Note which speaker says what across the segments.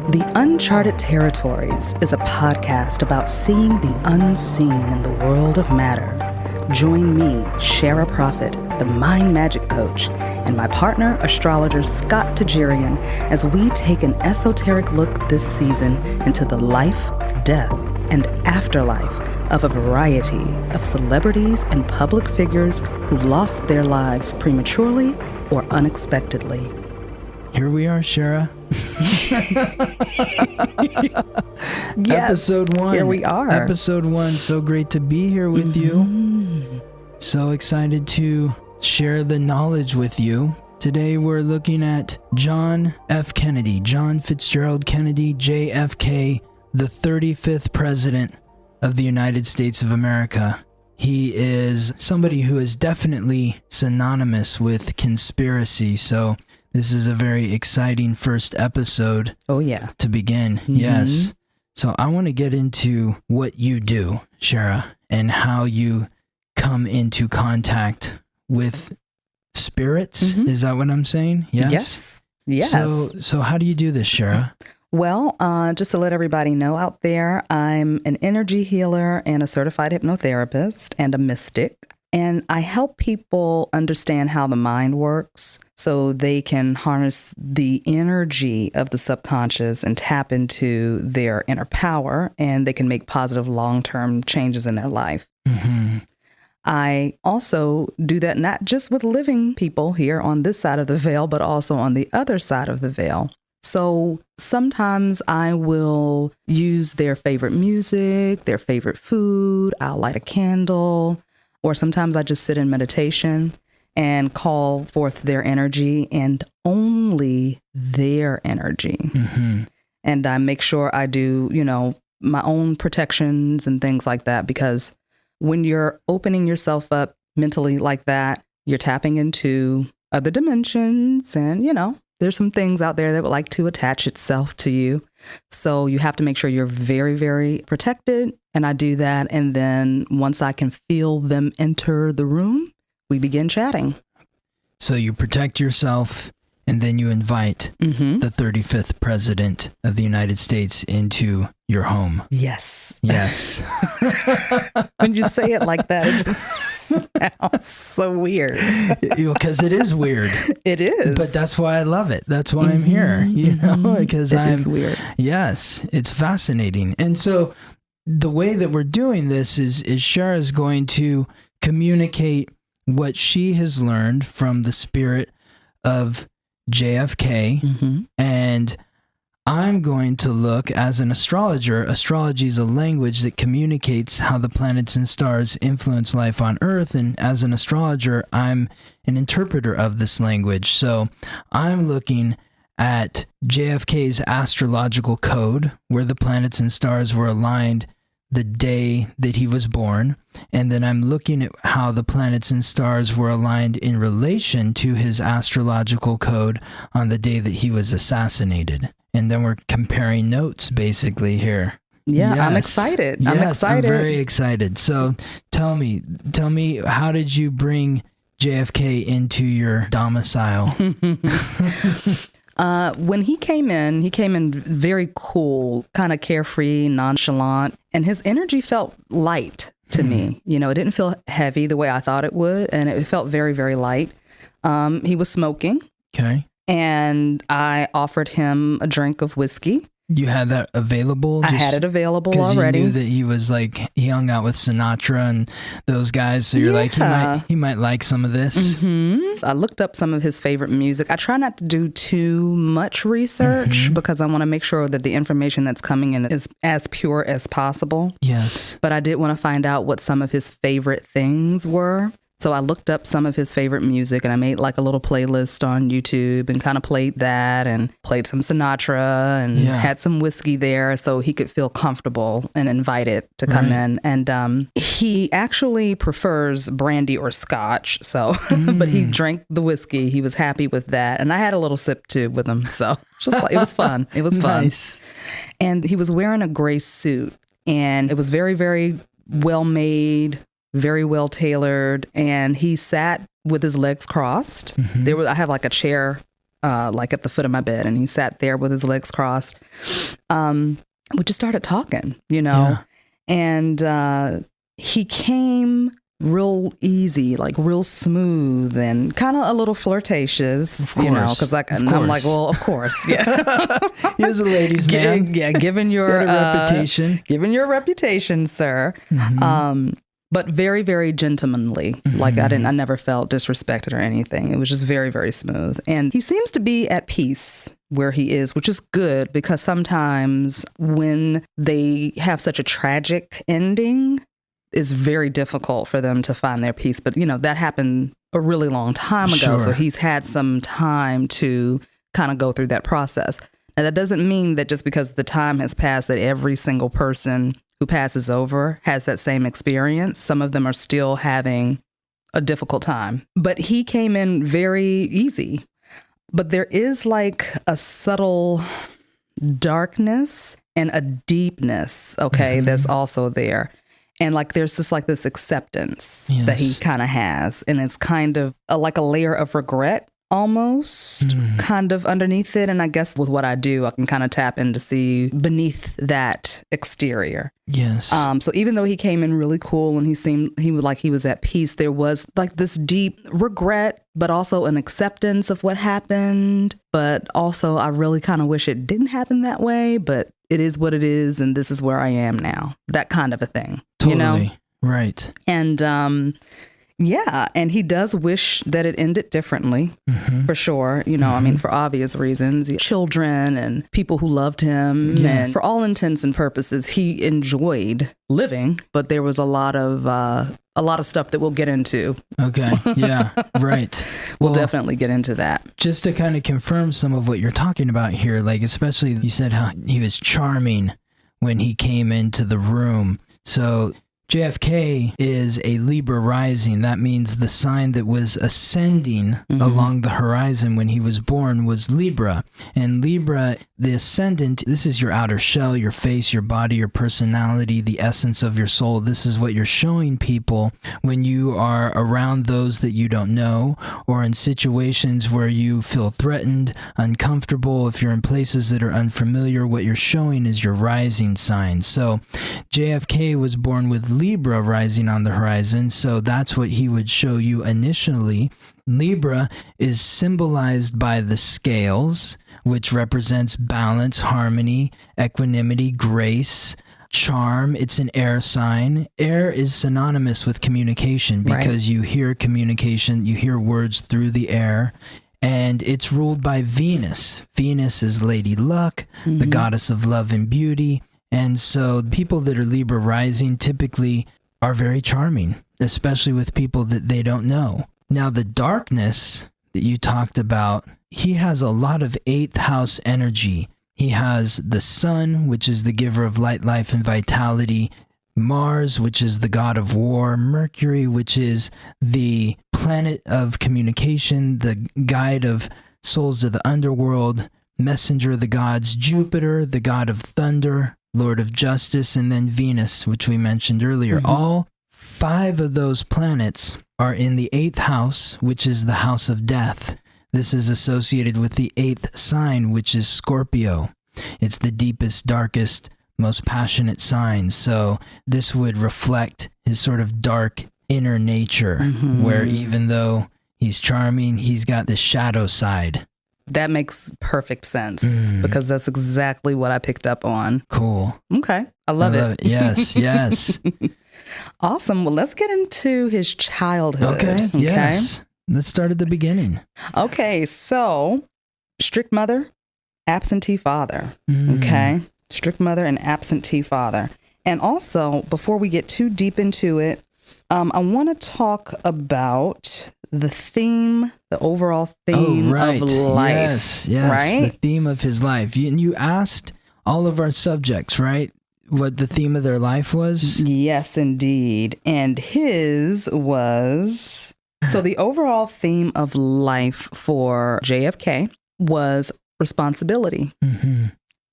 Speaker 1: The Uncharted Territories is a podcast about seeing the unseen in the world of matter. Join me, Shara Prophet, the Mind Magic Coach, and my partner, astrologer Scott Tejerian, as we take an esoteric look this season into the life, death, and afterlife of a variety of celebrities and public figures who lost their lives prematurely or unexpectedly.
Speaker 2: Here we are, Shara.
Speaker 1: Yes,
Speaker 2: Episode 1.
Speaker 1: here we are.
Speaker 2: Episode 1. So great to be here with you. So excited to share the knowledge with you. Today we're looking at John F. Kennedy, John Fitzgerald Kennedy, JFK, the 35th President of the United States of America. He is somebody who is definitely synonymous with conspiracy, so this is a very exciting first episode.
Speaker 1: Oh, yeah.
Speaker 2: To begin, yes. So I want to get into what you do, Shara, and how you come into contact with spirits. Is that what I'm saying? Yes.
Speaker 1: Yes.
Speaker 2: So how do you do this, Shara?
Speaker 1: Well, just to let everybody know out there, I'm an energy healer and a certified hypnotherapist and a mystic. And I help people understand how the mind works so they can harness the energy of the subconscious and tap into their inner power, and they can make positive long-term changes in their life. I also do that not just with living people here on this side of the veil, but also on the other side of the veil. So sometimes I will use their favorite music, their favorite food. I'll light a candle. Or sometimes I just sit in meditation and call forth their energy and only their energy. And I make sure I do, my own protections and things like that, because when you're opening yourself up mentally like that, you're tapping into other dimensions and, there's some things out there that would like to attach itself to you. So you have to make sure you're very, very protected. And I do that. And then once I can feel them enter the room, we begin chatting.
Speaker 2: So you protect yourself and then you invite the 35th President of the United States into your home.
Speaker 1: Yes.
Speaker 2: Yes.
Speaker 1: When you say it like that, it just sounds so weird.
Speaker 2: Because it is weird.
Speaker 1: It is.
Speaker 2: But that's why I love it. That's why I'm here, because
Speaker 1: it's weird.
Speaker 2: Yes, it's fascinating. And so the way that we're doing this is Shara's going to communicate what she has learned from the spirit of JFK, and I'm going to look as an astrologer. Astrology is a language that communicates how the planets and stars influence life on Earth, and as an astrologer, I'm an interpreter of this language. So I'm looking at JFK's astrological code, where the planets and stars were aligned the day that he was born, and then I'm looking at how the planets and stars were aligned in relation to his astrological code on the day that he was assassinated. And then we're comparing notes basically here.
Speaker 1: Yeah,
Speaker 2: yes.
Speaker 1: I'm excited.
Speaker 2: Yes,
Speaker 1: I'm excited.
Speaker 2: I'm very excited. So tell me, how did you bring JFK into your domicile?
Speaker 1: When he came in very cool, kind of carefree, nonchalant, and his energy felt light to me. It didn't feel heavy the way I thought it would, and it felt very, very light. He was smoking.
Speaker 2: Okay.
Speaker 1: And I offered him a drink of whiskey.
Speaker 2: You had that available?
Speaker 1: I had it available already.
Speaker 2: You knew that he was he hung out with Sinatra and those guys. So you're like, he might like some of this.
Speaker 1: I looked up some of his favorite music. I try not to do too much research because I want to make sure that the information that's coming in is as pure as possible.
Speaker 2: Yes.
Speaker 1: But I did want to find out what some of his favorite things were. So I looked up some of his favorite music and I made a little playlist on YouTube and kind of played that and played some Sinatra and had some whiskey there so he could feel comfortable and invited to come in. And he actually prefers brandy or scotch. So, but he drank the whiskey. He was happy with that. And I had a little sip too with him. So it was fun. It was fun.
Speaker 2: Nice.
Speaker 1: And he was wearing a gray suit and it was very, very well made, very well tailored, and he sat with his legs crossed. I have a chair like at the foot of my bed, and he sat there with his legs crossed. We just started talking, and he came real easy, like real smooth, and kind of a little flirtatious, because I'm like, well, of course, yeah.
Speaker 2: He was a ladies' man.
Speaker 1: Given your
Speaker 2: reputation,
Speaker 1: sir. But very, very gentlemanly. Like I never felt disrespected or anything. It was just very, very smooth. And he seems to be at peace where he is, which is good, because sometimes when they have such a tragic ending, it's very difficult for them to find their peace. But, that happened a really long time ago.
Speaker 2: Sure.
Speaker 1: So he's had some time to kind of go through that process. Now, that doesn't mean that just because the time has passed that every single person who passes over has that same experience. Some of them are still having a difficult time. But he came in very easy. But there is like a subtle darkness and a deepness, that's also there. And like there's just like this acceptance that he kind of has. And it's kind of like a layer of regret almost kind of underneath it. And I guess with what I do, I can kind of tap in to see beneath that exterior.
Speaker 2: Yes.
Speaker 1: So even though he came in really cool and he was at peace, there was like this deep regret, but also an acceptance of what happened. But also I really kind of wish it didn't happen that way, but it is what it is. And this is where I am now. That kind of a thing.
Speaker 2: Totally. Right.
Speaker 1: And, and he does wish that it ended differently, for sure. I mean, for obvious reasons, children and people who loved him. Yeah. And for all intents and purposes, he enjoyed living, but there was a lot of stuff that we'll get into.
Speaker 2: Okay. Yeah. Right.
Speaker 1: We'll definitely get into that.
Speaker 2: Just to kind of confirm some of what you're talking about here, like especially you said how he was charming when he came into the room. So JFK is a Libra rising. That means the sign that was ascending along the horizon when he was born was Libra. And Libra, the ascendant, this is your outer shell, your face, your body, your personality, the essence of your soul. This is what you're showing people when you are around those that you don't know, or in situations where you feel threatened, uncomfortable. If you're in places that are unfamiliar, what you're showing is your rising sign. So JFK was born with Libra rising on the horizon, so that's what he would show you initially. Libra is symbolized by the scales, which represents balance, harmony, equanimity, grace, charm. It's an air sign. Air is synonymous with communication because you hear communication, you hear words through the air. And it's ruled by Venus. Venus is Lady Luck, the goddess of love and beauty. And so people that are Libra rising typically are very charming, especially with people that they don't know. Now, the darkness that you talked about, he has a lot of 8th house energy. He has the sun, which is the giver of light, life, and vitality. Mars, which is the god of war. Mercury, which is the planet of communication, the guide of souls of the underworld, messenger of the gods. Jupiter, the god of thunder, Lord of Justice, and then Venus, which we mentioned earlier. All 5 of those planets are in the 8th house, which is the house of death. This is associated with the 8th sign, which is Scorpio. It's the deepest, darkest, most passionate sign. So this would reflect his sort of dark inner nature, where even though he's charming, he's got the shadow side.
Speaker 1: That makes perfect sense because that's exactly what I picked up on.
Speaker 2: Cool.
Speaker 1: Okay. I love it.
Speaker 2: Yes, yes.
Speaker 1: Awesome. Well, let's get into his childhood.
Speaker 2: Okay. Yes. Let's start at the beginning.
Speaker 1: Okay. So, strict mother, absentee father. Okay. Strict mother and absentee father. And also, before we get too deep into it, I want to talk about the overall theme of life.
Speaker 2: Yes, right? The theme of his life. You asked all of our subjects, right, what the theme of their life was?
Speaker 1: Yes, indeed. And his was... So the overall theme of life for JFK was responsibility.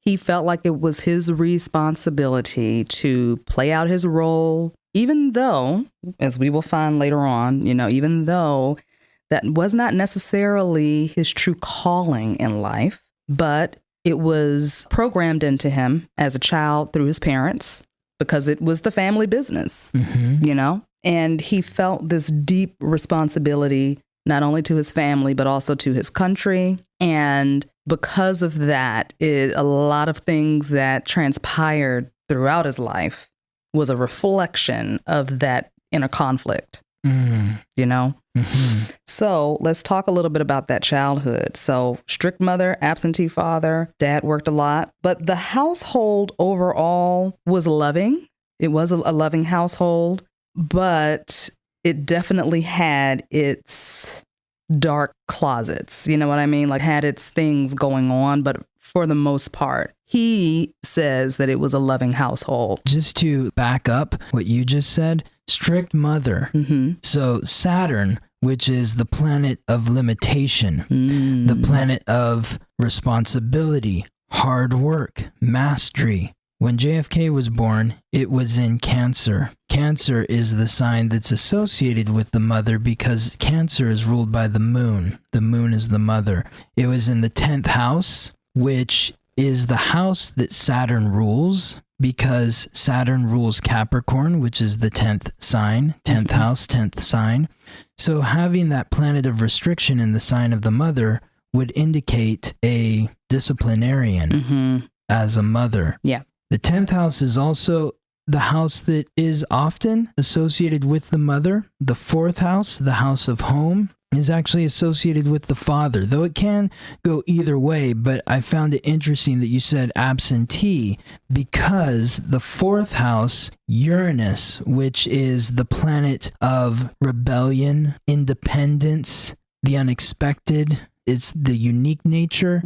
Speaker 1: He felt like it was his responsibility to play out his role, even though, as we will find later on, even though that was not necessarily his true calling in life, but it was programmed into him as a child through his parents because it was the family business, you know? And he felt this deep responsibility, not only to his family, but also to his country. And because of that, a lot of things that transpired throughout his life was a reflection of that inner conflict, you know? So let's talk a little bit about that childhood. So strict mother, absentee father, dad worked a lot, but the household overall was loving. It was a loving household, but it definitely had its dark closets. You know what I mean? Like had its things going on, but for the most part, he says that it was a loving household.
Speaker 2: Just to back up what you just said, strict mother. So Saturn, which is the planet of limitation, the planet of responsibility, hard work, mastery. When JFK was born, it was in Cancer. Cancer is the sign that's associated with the mother because Cancer is ruled by the moon. The moon is the mother. It was in the 10th house, which is the house that Saturn rules because Saturn rules Capricorn, which is the 10th sign, 10th house, 10th sign. So having that planet of restriction in the sign of the mother would indicate a disciplinarian as a mother.
Speaker 1: Yeah.
Speaker 2: The 10th house is also the house that is often associated with the mother. The 4th house, the house of home, is actually associated with the father, though it can go either way. But I found it interesting that you said absentee because the 4th house, Uranus, which is the planet of rebellion, independence, the unexpected, it's the unique nature,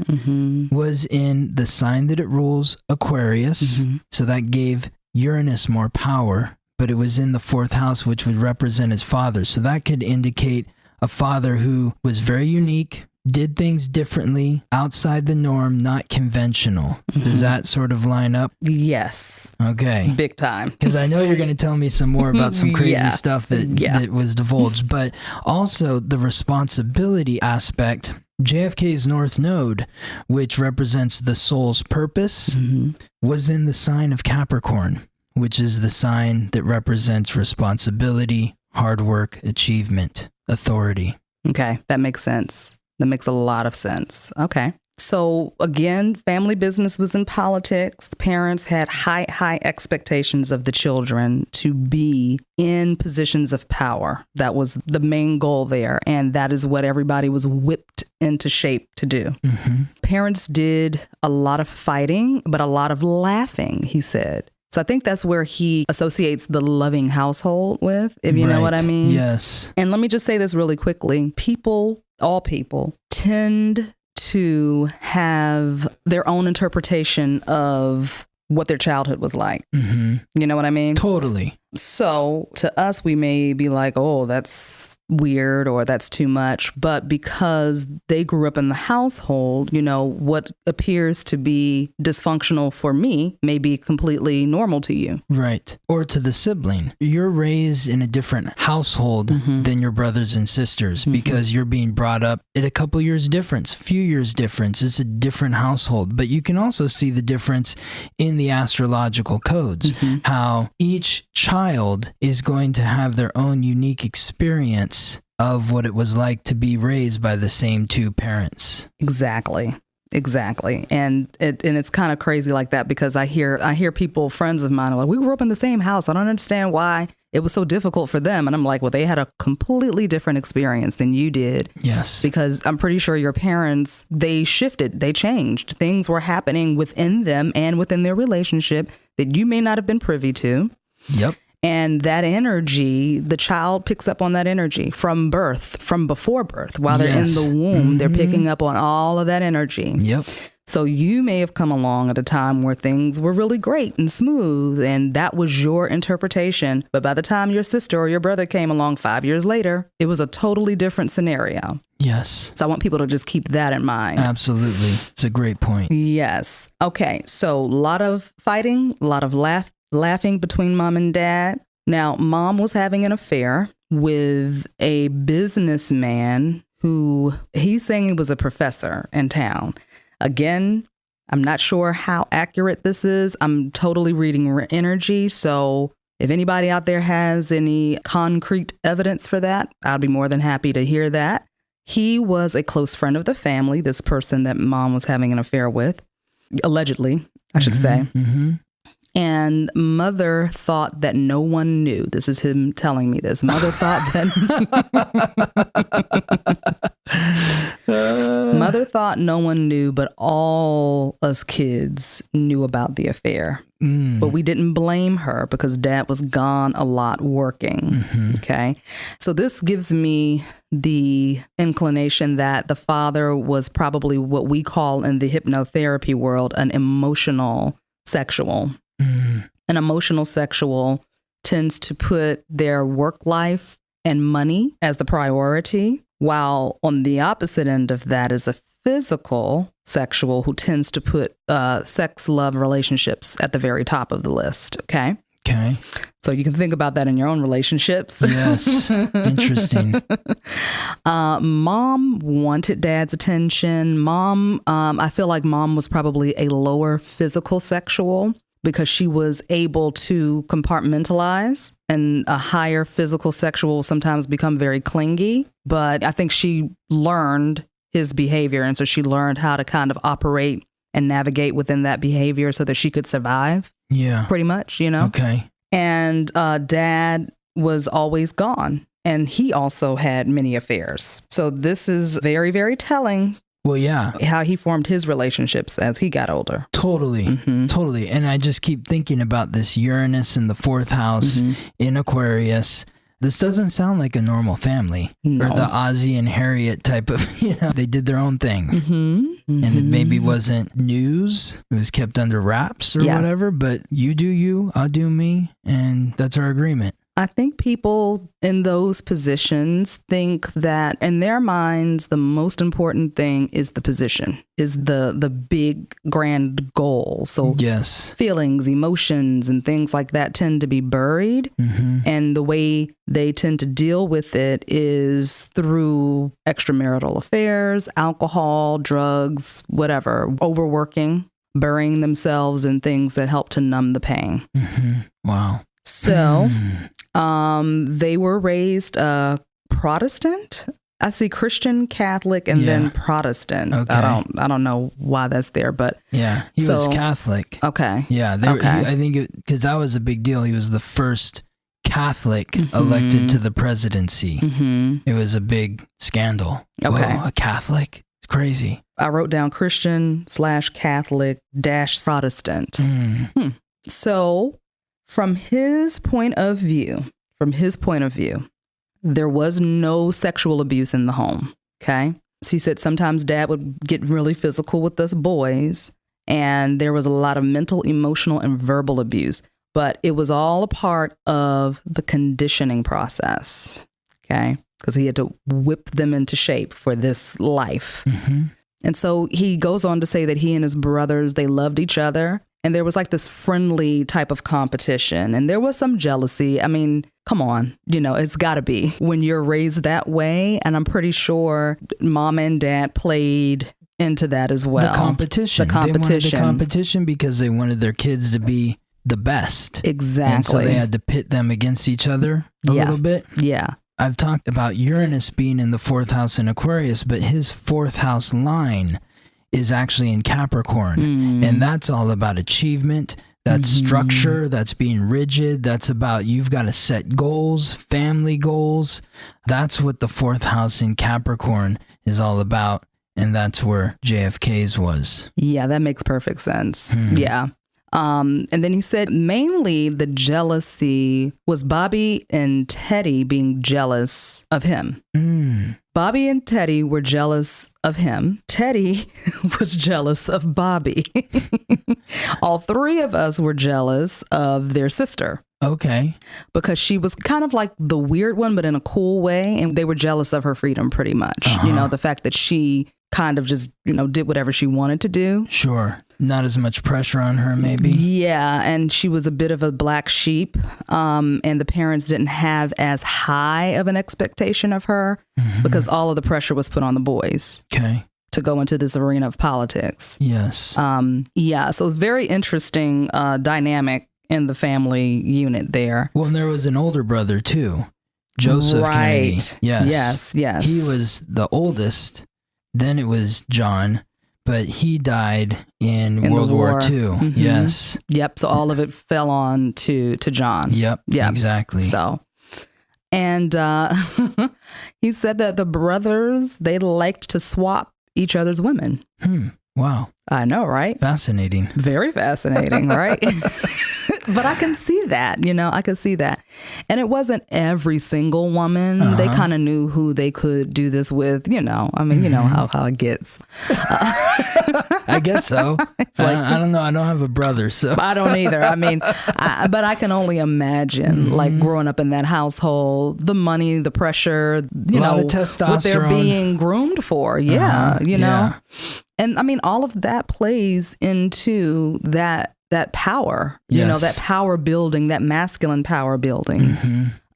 Speaker 2: was in the sign that it rules, Aquarius. So that gave Uranus more power, but it was in the 4th house, which would represent his father. So that could indicate a father who was very unique, did things differently, outside the norm, not conventional. Does that sort of line up?
Speaker 1: Yes.
Speaker 2: Okay.
Speaker 1: Big time.
Speaker 2: Because I know you're going to tell me some more about some crazy stuff that was divulged, but also the responsibility aspect. JFK's North Node, which represents the soul's purpose, was in the sign of Capricorn, which is the sign that represents responsibility, hard work, achievement, authority.
Speaker 1: Okay, that makes sense. That makes a lot of sense. Okay. So again, family business was in politics. The parents had high expectations of the children to be in positions of power. That was the main goal there. And that is what everybody was whipped into shape to do. Parents did a lot of fighting, but a lot of laughing, he said. So I think that's where he associates the loving household with, if you know what I mean.
Speaker 2: Yes.
Speaker 1: And let me just say this really quickly. All people tend to have their own interpretation of what their childhood was like. You know what I mean?
Speaker 2: Totally.
Speaker 1: So to us, we may be like, oh, that's weird or that's too much. But because they grew up in the household, you know, what appears to be dysfunctional for me may be completely normal to you.
Speaker 2: Right. Or to the sibling. You're raised in a different household than your brothers and sisters because you're being brought up at a couple years difference, few years difference. It's a different household. But you can also see the difference in the astrological codes, how each child is going to have their own unique experience of what it was like to be raised by the same two parents.
Speaker 1: Exactly. And it's kind of crazy like that because I hear people, friends of mine, are like, we grew up in the same house. I don't understand why it was so difficult for them. And I'm like, well, they had a completely different experience than you did.
Speaker 2: Yes.
Speaker 1: Because I'm pretty sure your parents, they shifted, they changed. Things were happening within them and within their relationship that you may not have been privy to.
Speaker 2: Yep.
Speaker 1: And that energy, the child picks up on that energy from birth, from before birth. While they're in the womb, they're picking up on all of that energy.
Speaker 2: Yep.
Speaker 1: So you may have come along at a time where things were really great and smooth, and that was your interpretation. But by the time your sister or your brother came along 5 years later, it was a totally different scenario.
Speaker 2: Yes.
Speaker 1: So I want people to just keep that in mind.
Speaker 2: Absolutely. It's a great point.
Speaker 1: Yes. Okay. So a lot of fighting, a lot of laughing between mom and dad. Now, mom was having an affair with a businessman who he's saying he was a professor in town. Again, I'm not sure how accurate this is. I'm totally reading energy. So if anybody out there has any concrete evidence for that, I'd be more than happy to hear that. He was a close friend of the family, this person that mom was having an affair with, allegedly, I should say.
Speaker 2: Mm-hmm.
Speaker 1: And mother thought that no one knew. This is him telling me this. Mother thought that mother thought no one knew, but all us kids knew about the affair. But we didn't blame her because dad was gone a lot working. Mm-hmm. Okay. So this gives me the inclination that the father was probably what we call in the hypnotherapy world an emotional sexual. An emotional sexual tends to put their work life and money as the priority, while on the opposite end of that is a physical sexual who tends to put sex, love, relationships at the very top of the list. Okay. So you can think about that in your own relationships.
Speaker 2: Yes. Interesting.
Speaker 1: Mom wanted dad's attention. I feel like mom was probably a lower physical sexual because she was able to compartmentalize, and a higher physical sexual will sometimes become very clingy. But I think she learned his behavior. And so she learned how to kind of operate and navigate within that behavior so that she could survive.
Speaker 2: Yeah.
Speaker 1: Pretty much, you know?
Speaker 2: Okay.
Speaker 1: And dad was always gone. And he also had many affairs. So this is very, very telling.
Speaker 2: Well, yeah.
Speaker 1: How he formed his relationships as he got older.
Speaker 2: Totally. Mm-hmm. Totally. And I just keep thinking about this Uranus in the 4th house in Aquarius. This doesn't sound like a normal family. No. Or the Ozzy and Harriet type of, they did their own thing. And it maybe wasn't news. It was kept under wraps or whatever, but you do you, I'll do me, and that's our agreement.
Speaker 1: I think people in those positions think that in their minds, the most important thing is the position, is the big grand goal. So yes, feelings, emotions, and things like that tend to be buried. And the way they tend to deal with it is through extramarital affairs, alcohol, drugs, whatever, overworking, burying themselves in things that help to numb the pain.
Speaker 2: Wow.
Speaker 1: So they were raised Protestant. I see Christian, Catholic, and then Protestant. Okay. I don't know why that's there, but
Speaker 2: he was Catholic.
Speaker 1: Okay.
Speaker 2: Yeah. I think because that was a big deal. He was the first Catholic elected to the presidency. It was a big scandal. Okay. Whoa, a Catholic. It's crazy.
Speaker 1: I wrote down Christian/Catholic -Protestant. So from his point of view, there was no sexual abuse in the home. Okay. So he said sometimes dad would get really physical with us boys, and there was a lot of mental, emotional, and verbal abuse, but it was all a part of the conditioning process. Okay. Because he had to whip them into shape for this life. And so he goes on to say that he and his brothers, they loved each other. And there was like this friendly type of competition. And there was some jealousy. I mean, come on, it's got to be when you're raised that way. And I'm pretty sure mom and dad played into that as well.
Speaker 2: The competition. They wanted the competition because they wanted their kids to be the best.
Speaker 1: Exactly.
Speaker 2: And so they had to pit them against each other a little bit.
Speaker 1: Yeah.
Speaker 2: I've talked about Uranus being in the 4th house in Aquarius, but his 4th house line is actually in Capricorn. And that's all about achievement. That's structure. That's being rigid. That's about you've got to set goals, family goals. That's what the 4th house in Capricorn is all about. And that's where JFK's was.
Speaker 1: Yeah, that makes perfect sense. Yeah. And then he said mainly the jealousy was Bobby and Teddy being jealous of him. Bobby and Teddy were jealous of him. Teddy was jealous of Bobby. All three of us were jealous of their sister.
Speaker 2: Okay.
Speaker 1: Because she was kind of like the weird one, but in a cool way. And they were jealous of her freedom pretty much. The fact that she kind of just, did whatever she wanted to do.
Speaker 2: Sure. not as much pressure on her, maybe.
Speaker 1: Yeah, and she was a bit of a black sheep, and the parents didn't have as high of an expectation of her because all of the pressure was put on the boys.
Speaker 2: Okay.
Speaker 1: To go into this arena of politics.
Speaker 2: Yes.
Speaker 1: So it was very interesting dynamic in the family unit there.
Speaker 2: Well, and there was an older brother too, Joseph Kennedy. Yes. He was the oldest. Then it was John, but he died in World War II. Yes.
Speaker 1: Yep. So all of it fell on to John.
Speaker 2: Yep. Exactly.
Speaker 1: So, and he said that the brothers, they liked to swap each other's women.
Speaker 2: Wow.
Speaker 1: I know, right?
Speaker 2: Fascinating.
Speaker 1: Very fascinating, right? But I can see that, I could see that. And it wasn't every single woman. They kind of knew who they could do this with, you know how it gets.
Speaker 2: I guess so. I don't know. I don't have a brother, so.
Speaker 1: I don't either. I mean, but I can only imagine like growing up in that household, the money, the pressure,
Speaker 2: a lot of testosterone.
Speaker 1: What they're being groomed for. Yeah. know. And I mean, all of that plays into that power, that power building, that masculine power building.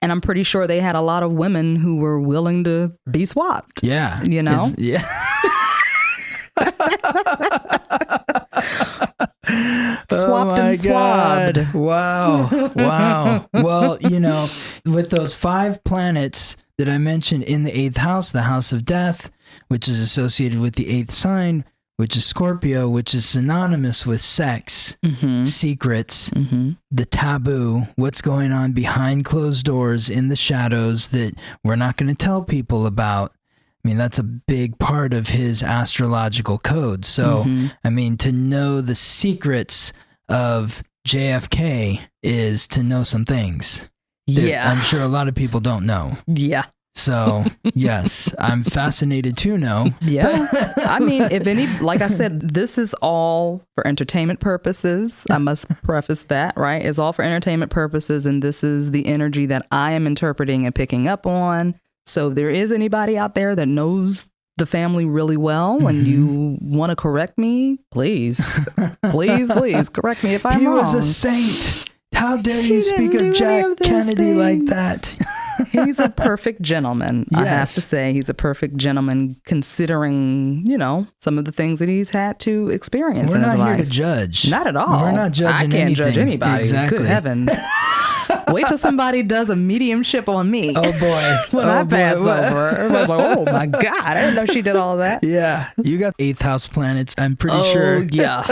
Speaker 1: And I'm pretty sure they had a lot of women who were willing to be swapped.
Speaker 2: Yeah.
Speaker 1: Swapped and swabbed.
Speaker 2: Wow. Well, with those 5 planets that I mentioned in the 8th house, the house of death, which is associated with the 8th sign, which is Scorpio, which is synonymous with sex, secrets, the taboo, what's going on behind closed doors in the shadows that we're not going to tell people about. I mean, that's a big part of his astrological code. So, I mean, to know the secrets of JFK is to know some things.
Speaker 1: Yeah.
Speaker 2: I'm sure a lot of people don't know.
Speaker 1: Yeah.
Speaker 2: So, yes, I'm fascinated to know.
Speaker 1: Yeah. I mean, like I said, this is all for entertainment purposes. I must preface that, right? It's all for entertainment purposes. And this is the energy that I am interpreting and picking up on. So if there is anybody out there that knows the family really well and you want to correct me, please correct me if I'm wrong.
Speaker 2: He was a saint. How dare you speak of Jack Kennedy like that?
Speaker 1: He's a perfect gentleman. Yes. I have to say he's a perfect gentleman considering, some of the things that he's had to experience in his life.
Speaker 2: We're not here to judge.
Speaker 1: Not at all.
Speaker 2: We're not judging anything. I can't
Speaker 1: judge anybody.
Speaker 2: Exactly.
Speaker 1: Good heavens. Wait till somebody does a mediumship on me.
Speaker 2: Oh, boy.
Speaker 1: When I pass over. I was like, oh, my God. I didn't know she did all of that.
Speaker 2: Yeah. You got 8th house planets, I'm pretty sure.
Speaker 1: Oh, yeah.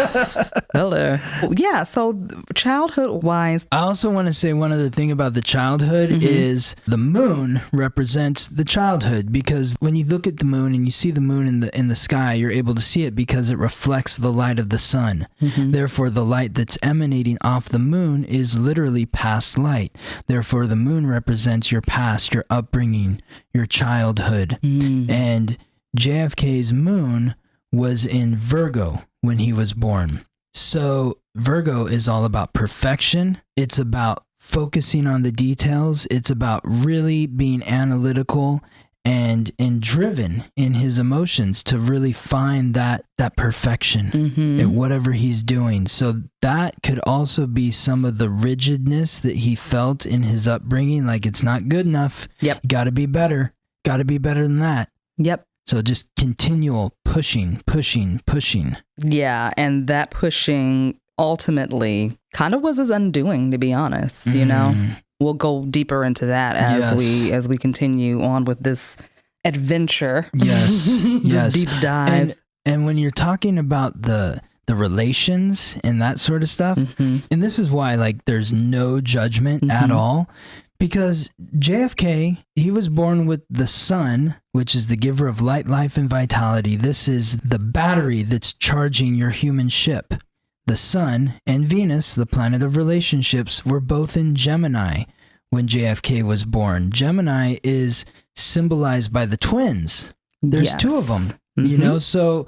Speaker 1: Hello. Yeah. So childhood-wise.
Speaker 2: I also want to say one other thing about the childhood is the moon represents the childhood, because when you look at the moon and you see the moon in the sky, you're able to see it because it reflects the light of the sun. Therefore, the light that's emanating off the moon is literally past light. Therefore, the moon represents your past, your upbringing, your childhood. And JFK's moon was in Virgo when he was born. So Virgo is all about perfection. It's about focusing on the details. It's about really being analytical and driven in his emotions to really find that perfection at whatever he's doing. So that could also be some of the rigidness that he felt in his upbringing. Like, it's not good enough.
Speaker 1: Yep.
Speaker 2: Got to be better. Got to be better than that.
Speaker 1: Yep.
Speaker 2: So just continual pushing.
Speaker 1: Yeah. And that pushing ultimately kind of was his undoing, to be honest, We'll go deeper into that as we continue on with this adventure.
Speaker 2: Yes.
Speaker 1: This deep dive.
Speaker 2: And when you're talking about the relations and that sort of stuff, and this is why there's no judgment at all, because JFK, he was born with the sun, which is the giver of light, life, and vitality. This is the battery that's charging your human ship. The sun and Venus, the planet of relationships, were both in Gemini when JFK was born. Gemini is symbolized by the twins. There's 2 of them, so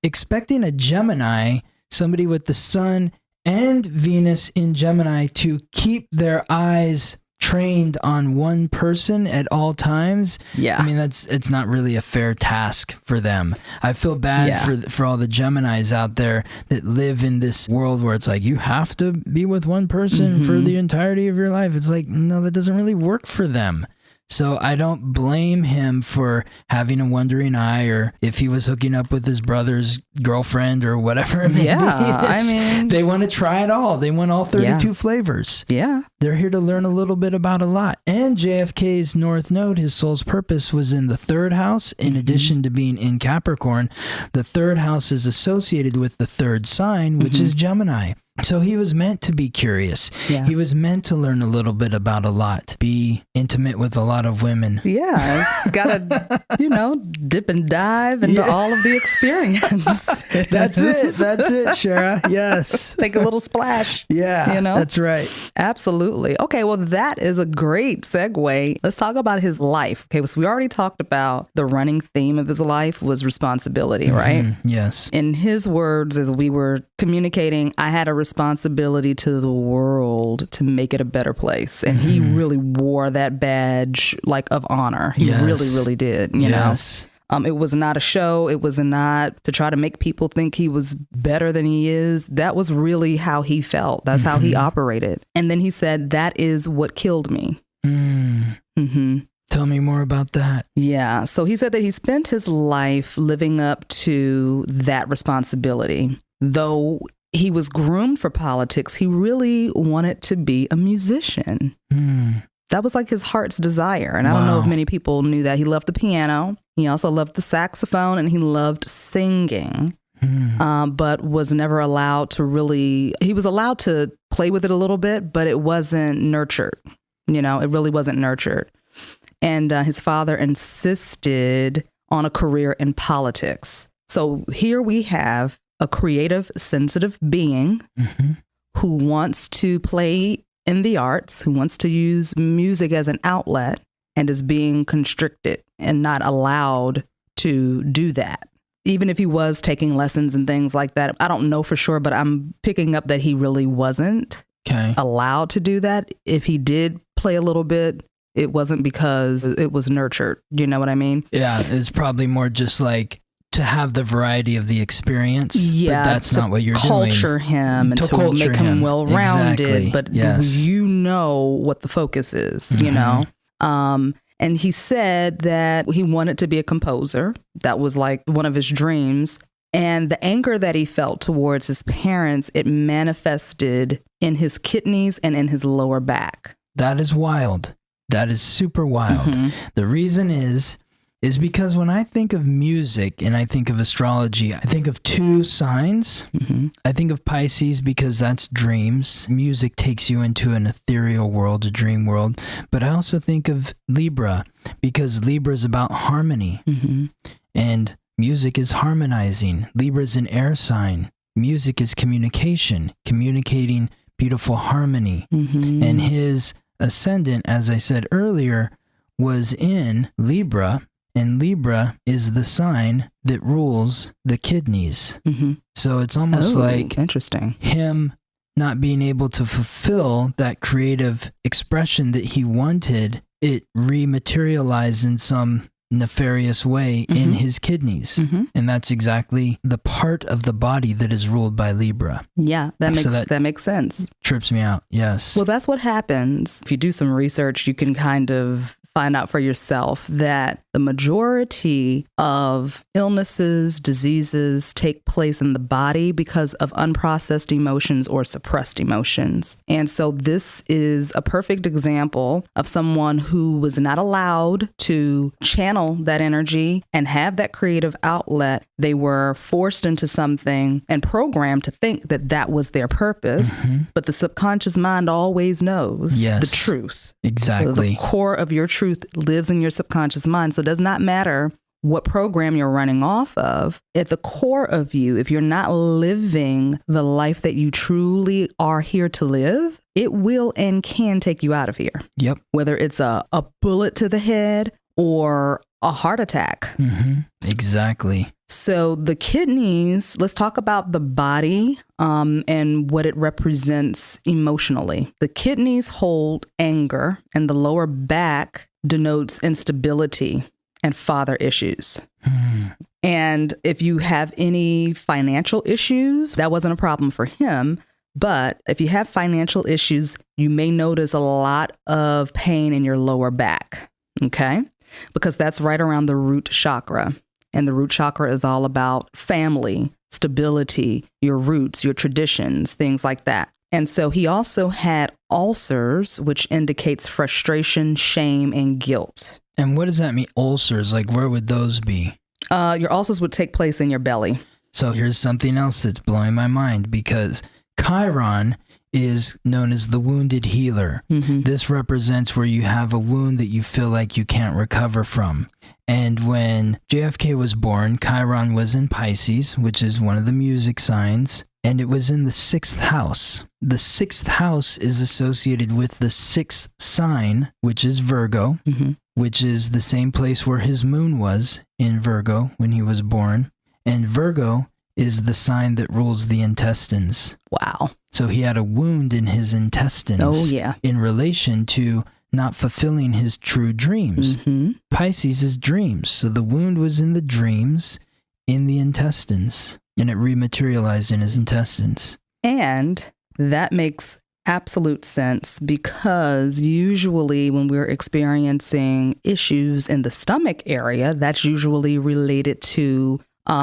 Speaker 2: expecting a Gemini, somebody with the sun and Venus in Gemini, to keep their eyes trained on one person at all times.
Speaker 1: Yeah.
Speaker 2: I mean, it's not really a fair task for them. I feel bad for all the Geminis out there that live in this world where it's like, you have to be with one person for the entirety of your life. It's like, no, that doesn't really work for them. So I don't blame him for having a wandering eye, or if he was hooking up with his brother's girlfriend or whatever it may be.
Speaker 1: I mean,
Speaker 2: they want to try it all. They want all 32 flavors.
Speaker 1: Yeah.
Speaker 2: They're here to learn a little bit about a lot. And JFK's North Node, his soul's purpose, was in the third house. In addition to being in Capricorn, the third house is associated with the third sign, which is Gemini. So he was meant to be curious. Yeah. He was meant to learn a little bit about a lot, be intimate with a lot of women.
Speaker 1: Yeah. Gotta, dip and dive into all of the experience.
Speaker 2: That's it, Shara. Yes.
Speaker 1: Take a little splash.
Speaker 2: Yeah, that's right.
Speaker 1: Absolutely. Okay, well, that is a great segue. Let's talk about his life. Okay, so we already talked about the running theme of his life was responsibility, right?
Speaker 2: Yes.
Speaker 1: In his words, as we were communicating, I had a responsibility to the world to make it a better place. And he really wore that badge of honor. He really, really did, you know. It was not a show. It was not to try to make people think he was better than he is. That was really how he felt. That's how he operated. And then he said, that is what killed me.
Speaker 2: Tell me more about that.
Speaker 1: Yeah. So he said that he spent his life living up to that responsibility. Though he was groomed for politics, he really wanted to be a musician. That was his heart's desire. And I don't know if many people knew that. He loved the piano. He also loved the saxophone, and he loved singing, but was never allowed to really, he was allowed to play with it a little bit, but it wasn't nurtured. It really wasn't nurtured. And his father insisted on a career in politics. So here we have a creative, sensitive being who wants to play in the arts, who wants to use music as an outlet, and is being constricted and not allowed to do that. Even if he was taking lessons and things like that, I don't know for sure, but I'm picking up that he really wasn't allowed to do that. If he did play a little bit, it wasn't because it was nurtured. You know what I mean? Yeah,
Speaker 2: it's probably more just to have the variety of the experience. Yeah, but that's not what you're doing.
Speaker 1: Culture him and to make him well-rounded. Exactly. But you know what the focus is, you know? And he said that he wanted to be a composer. That was one of his dreams. And the anger that he felt towards his parents, it manifested in his kidneys and in his lower back.
Speaker 2: That is wild. That is super wild. The reason is because when I think of music and I think of astrology, I think of two signs. I think of Pisces because that's dreams. Music takes you into an ethereal world, a dream world. But I also think of Libra because Libra is about harmony. And music is harmonizing. Libra is an air sign. Music is communication, communicating beautiful harmony. And his ascendant, as I said earlier, was in Libra. And Libra is the sign that rules the kidneys. So it's almost
Speaker 1: interesting.
Speaker 2: Him not being able to fulfill that creative expression that he wanted, it rematerialized in some nefarious way in his kidneys. And that's exactly the part of the body that is ruled by Libra.
Speaker 1: Yeah, that makes sense.
Speaker 2: Trips me out, yes.
Speaker 1: Well, that's what happens. If you do some research, you can kind of find out for yourself that the majority of illnesses, diseases take place in the body because of unprocessed emotions or suppressed emotions. And so this is a perfect example of someone who was not allowed to channel that energy and have that creative outlet. They were forced into something and programmed to think that that was their purpose. But the subconscious mind always knows the truth.
Speaker 2: Exactly.
Speaker 1: The core of your truth lives in your subconscious mind. So it does not matter what program you're running off of. At the core of you, if you're not living the life that you truly are here to live, it will and can take you out of here.
Speaker 2: Yep.
Speaker 1: Whether it's a bullet to the head or a heart attack.
Speaker 2: Exactly.
Speaker 1: So the kidneys, let's talk about the body and what it represents emotionally. The kidneys hold anger, and the lower back denotes instability and father issues. And if you have any financial issues, that wasn't a problem for him. But if you have financial issues, you may notice a lot of pain in your lower back. Okay? Because that's right around the root chakra. And the root chakra is all about family, stability, your roots, your traditions, things like that. And so he also had ulcers, which indicates frustration, shame, and guilt.
Speaker 2: And what does that mean? Ulcers, like where would those be?
Speaker 1: Your ulcers would take place in your belly.
Speaker 2: So here's something else that's blowing my mind, because Chiron is known as the wounded healer. This represents where you have a wound that you feel like you can't recover from. And when JFK was born, Chiron was in Pisces, which is one of the music signs, and it was in the 6th house. The 6th house is associated with the 6th sign, which is Virgo, which is the same place where his moon was in Virgo when he was born. And Virgo is the sign that rules the intestines.
Speaker 1: Wow.
Speaker 2: So he had a wound in his intestines.
Speaker 1: Oh, yeah.
Speaker 2: In relation to not fulfilling his true dreams. Pisces is dreams. So the wound was in the dreams, in the intestines, and it rematerialized in his intestines.
Speaker 1: And that makes absolute sense, because usually when we're experiencing issues in the stomach area, that's usually related to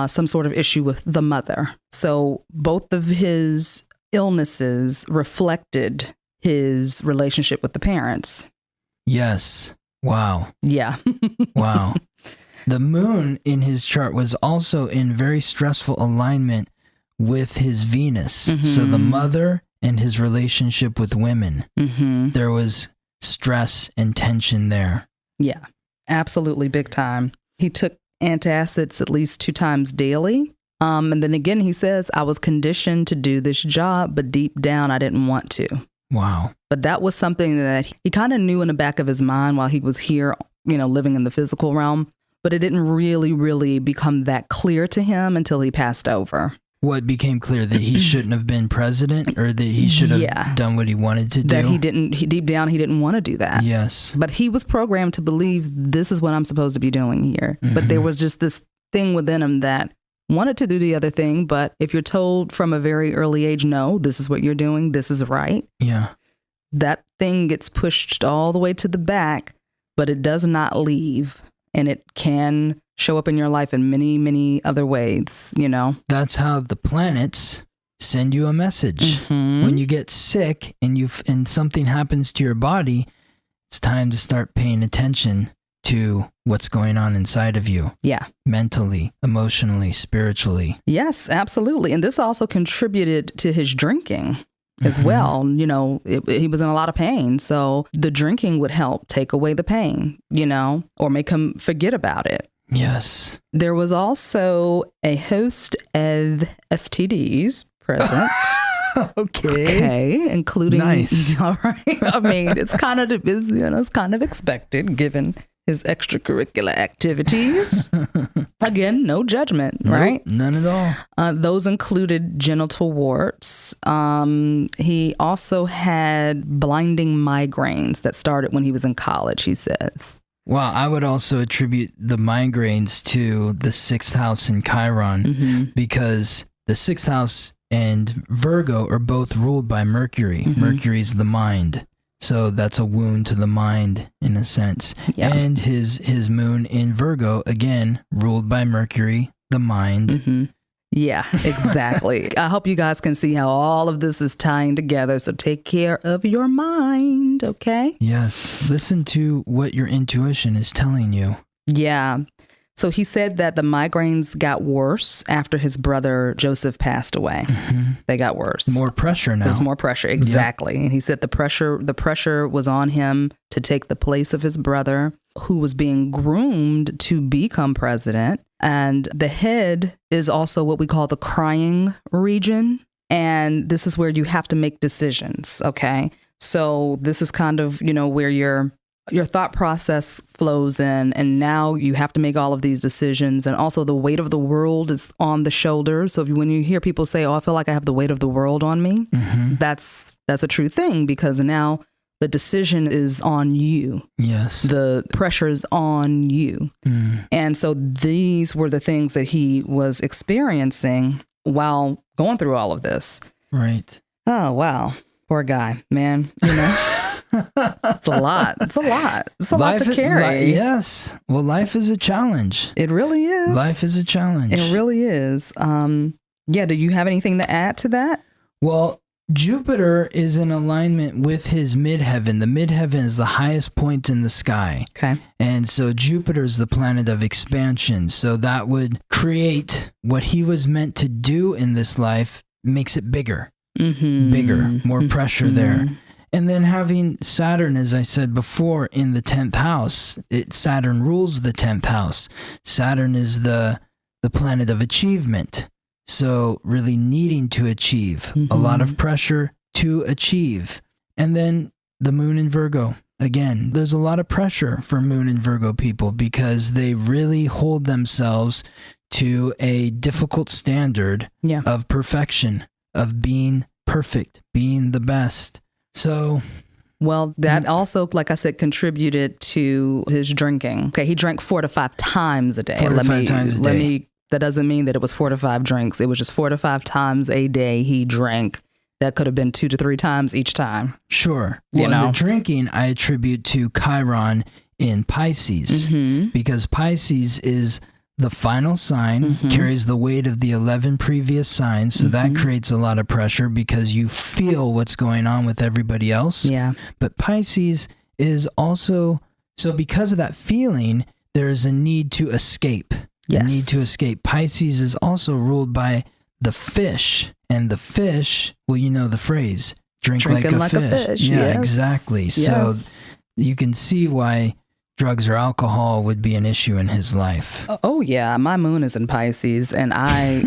Speaker 1: some sort of issue with the mother. So both of his illnesses reflected his relationship with the parents.
Speaker 2: Yes. Wow.
Speaker 1: Yeah.
Speaker 2: Wow. The moon in his chart was also in very stressful alignment with his Venus. So the mother and his relationship with women, there was stress and tension there.
Speaker 1: Yeah, absolutely, big time. He took antacids at least 2 times daily. And then again, he says, I was conditioned to do this job, but deep down, I didn't want to.
Speaker 2: Wow.
Speaker 1: But that was something that he kind of knew in the back of his mind while he was here, living in the physical realm. But it didn't really become that clear to him until he passed over.
Speaker 2: What became clear? That he shouldn't have been president, or that he should have done what he wanted to do?
Speaker 1: That deep down, he didn't want to do that.
Speaker 2: Yes.
Speaker 1: But he was programmed to believe this is what I'm supposed to be doing here. But there was just this thing within him that wanted to do the other thing. But if you're told from a very early age, no, this is what you're doing, this is right.
Speaker 2: Yeah.
Speaker 1: That thing gets pushed all the way to the back, but it does not leave. And it can show up in your life in many, many other ways, That's how the planets send you a message. When you get sick and something happens to your body, it's time to start paying attention to what's going on inside of you. Yeah. Mentally, emotionally, spiritually. Yes, absolutely. And this also contributed to his drinking as well. He was in a lot of pain. So the drinking would help take away the pain, or make him forget about it.
Speaker 2: Yes.
Speaker 1: There was also a host of STDs present. Okay, including
Speaker 2: nice.
Speaker 1: All right. I mean, it's kind of expected given his extracurricular activities. Again, no judgment, right?
Speaker 2: None at all.
Speaker 1: Those included genital warts. He also had blinding migraines that started when he was in college, he says.
Speaker 2: Well, I would also attribute the migraines to the 6th house in Chiron, because the 6th house and Virgo are both ruled by Mercury. Mercury's the mind. So that's a wound to the mind in a sense. Yeah. And his moon in Virgo, again, ruled by Mercury, the mind.
Speaker 1: Yeah, exactly. I hope you guys can see how all of this is tying together. So take care of your mind, okay?
Speaker 2: Yes. Listen to what your intuition is telling you.
Speaker 1: Yeah. So he said that the migraines got worse after his brother Joseph passed away. They got worse.
Speaker 2: More pressure now.
Speaker 1: There's more pressure, exactly. Yep. And he said the pressure was on him to take the place of his brother, who was being groomed to become president. And the head is also what we call the crying region. And this is where you have to make decisions, okay? So this is kind of, where you're your thought process flows in, and now you have to make all of these decisions. And also the weight of the world is on the shoulders. So when you hear people say, oh, I feel like I have the weight of the world on me, that's a true thing, because now the decision is on you.
Speaker 2: Yes.
Speaker 1: The pressure is on you. And so these were the things that he was experiencing while going through all of this.
Speaker 2: Right.
Speaker 1: Oh, wow. Poor guy, man. You know? It's a lot. It's a lot. It's a lot to carry.
Speaker 2: Yes. Well, life is a challenge.
Speaker 1: It really is.
Speaker 2: Life is a challenge.
Speaker 1: It really is. Yeah. Do you have anything to add to that?
Speaker 2: Well, Jupiter is in alignment with his midheaven. The midheaven is the highest point in the sky.
Speaker 1: Okay.
Speaker 2: And so Jupiter is the planet of expansion. So that would create what he was meant to do in this life, makes it bigger, bigger, more pressure there. And then having Saturn, as I said before, in the 10th house, Saturn rules the 10th house. Saturn is the planet of achievement. So really needing to achieve, a lot of pressure to achieve. And then the moon in Virgo. Again, there's a lot of pressure for moon in Virgo people because they really hold themselves to a difficult standard of perfection, of being perfect, being the best. So,
Speaker 1: well, that also, like I said, contributed to his drinking. Okay, he drank 4 to 5 times a day.
Speaker 2: 4 to 5 times a day.
Speaker 1: That doesn't mean that it was 4 to 5 drinks. It was just 4 to 5 times a day he drank. That could have been 2 to 3 times each time.
Speaker 2: Sure. Well, the drinking I attribute to Chiron in Pisces, because Pisces is the final sign, carries the weight of the 11 previous signs. So that creates a lot of pressure because you feel what's going on with everybody else.
Speaker 1: Yeah.
Speaker 2: But Pisces is also, so because of that feeling, there is a need to escape.
Speaker 1: Yes.
Speaker 2: A need to escape. Pisces is also ruled by the fish. And the fish, well, you know the phrase, drinking like a fish. Yeah,
Speaker 1: yes.
Speaker 2: Exactly.
Speaker 1: Yes.
Speaker 2: So you can see why drugs or alcohol would be an issue in his life.
Speaker 1: Oh, yeah. My moon is in Pisces, and I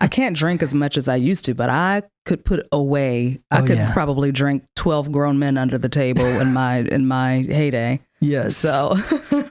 Speaker 1: can't drink as much as I used to, but I could put away. I could probably drink 12 grown men under the table in my heyday.
Speaker 2: Yes.
Speaker 1: So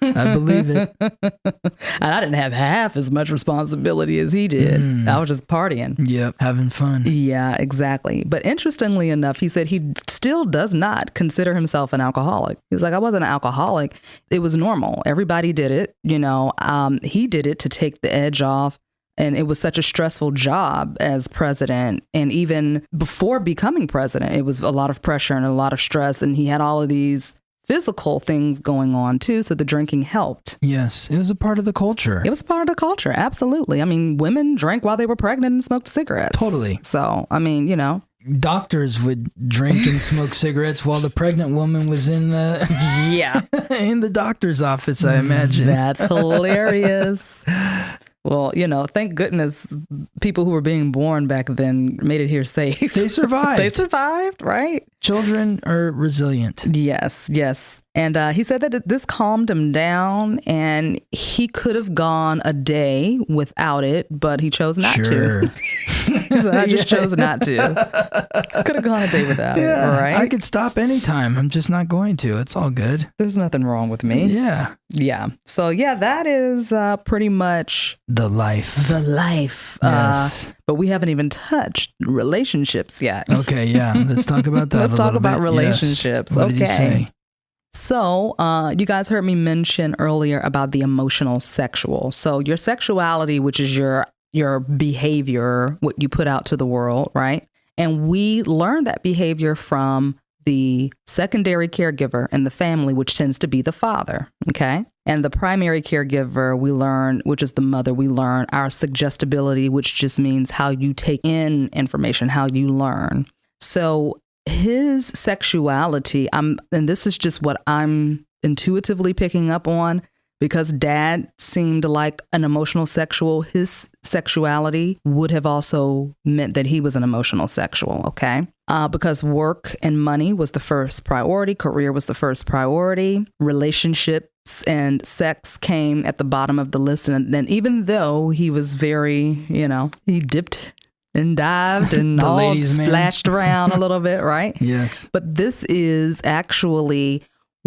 Speaker 2: I believe it.
Speaker 1: And I didn't have half as much responsibility as he did. I was just partying.
Speaker 2: Yep. Having fun.
Speaker 1: Yeah, exactly. But interestingly enough, he said he still does not consider himself an alcoholic. He was like, I wasn't an alcoholic. It was normal. Everybody did it. He did it to take the edge off. And it was such a stressful job as president. And even before becoming president, it was a lot of pressure and a lot of stress. And he had all of these physical things going on too. So the drinking helped.
Speaker 2: Yes. It was a part of the culture.
Speaker 1: It was a part of the culture. Absolutely. I mean, women drank while they were pregnant and smoked cigarettes.
Speaker 2: Totally.
Speaker 1: So, I mean,
Speaker 2: doctors would drink and smoke cigarettes while the pregnant woman was in the in the doctor's office, I imagine.
Speaker 1: That's hilarious. Well, thank goodness people who were being born back then made it here safe.
Speaker 2: They survived.
Speaker 1: They survived, right?
Speaker 2: Children are resilient.
Speaker 1: Yes, yes. And he said that this calmed him down, and he could have gone a day without it, but he chose not to. So I just chose not to. Could have gone a day without it, right?
Speaker 2: I could stop anytime. I'm just not going to. It's all good.
Speaker 1: There's nothing wrong with me.
Speaker 2: Yeah.
Speaker 1: Yeah. So that is pretty much
Speaker 2: the life.
Speaker 1: The life.
Speaker 2: Yes.
Speaker 1: But we haven't even touched relationships yet.
Speaker 2: Okay, yeah. Let's talk about that.
Speaker 1: Let's talk about relationships.
Speaker 2: Yes. What did you say?
Speaker 1: So you guys heard me mention earlier about the emotional sexual. So your sexuality, which is your behavior, what you put out to the world, right? And we learn that behavior from the secondary caregiver in the family, which tends to be the father, okay? And the primary caregiver, we learn, which is the mother, we learn our suggestibility, which just means how you take in information, how you learn. So his sexuality, and this is just what I'm intuitively picking up on, because dad seemed like an emotional sexual, his sexuality would have also meant that he was an emotional sexual, okay? Because work and money was the first priority, career was the first priority, relationships and sex came at the bottom of the list. And then even though he was very, he dipped and dived and all splashed around a little bit, right?
Speaker 2: Yes.
Speaker 1: But this is actually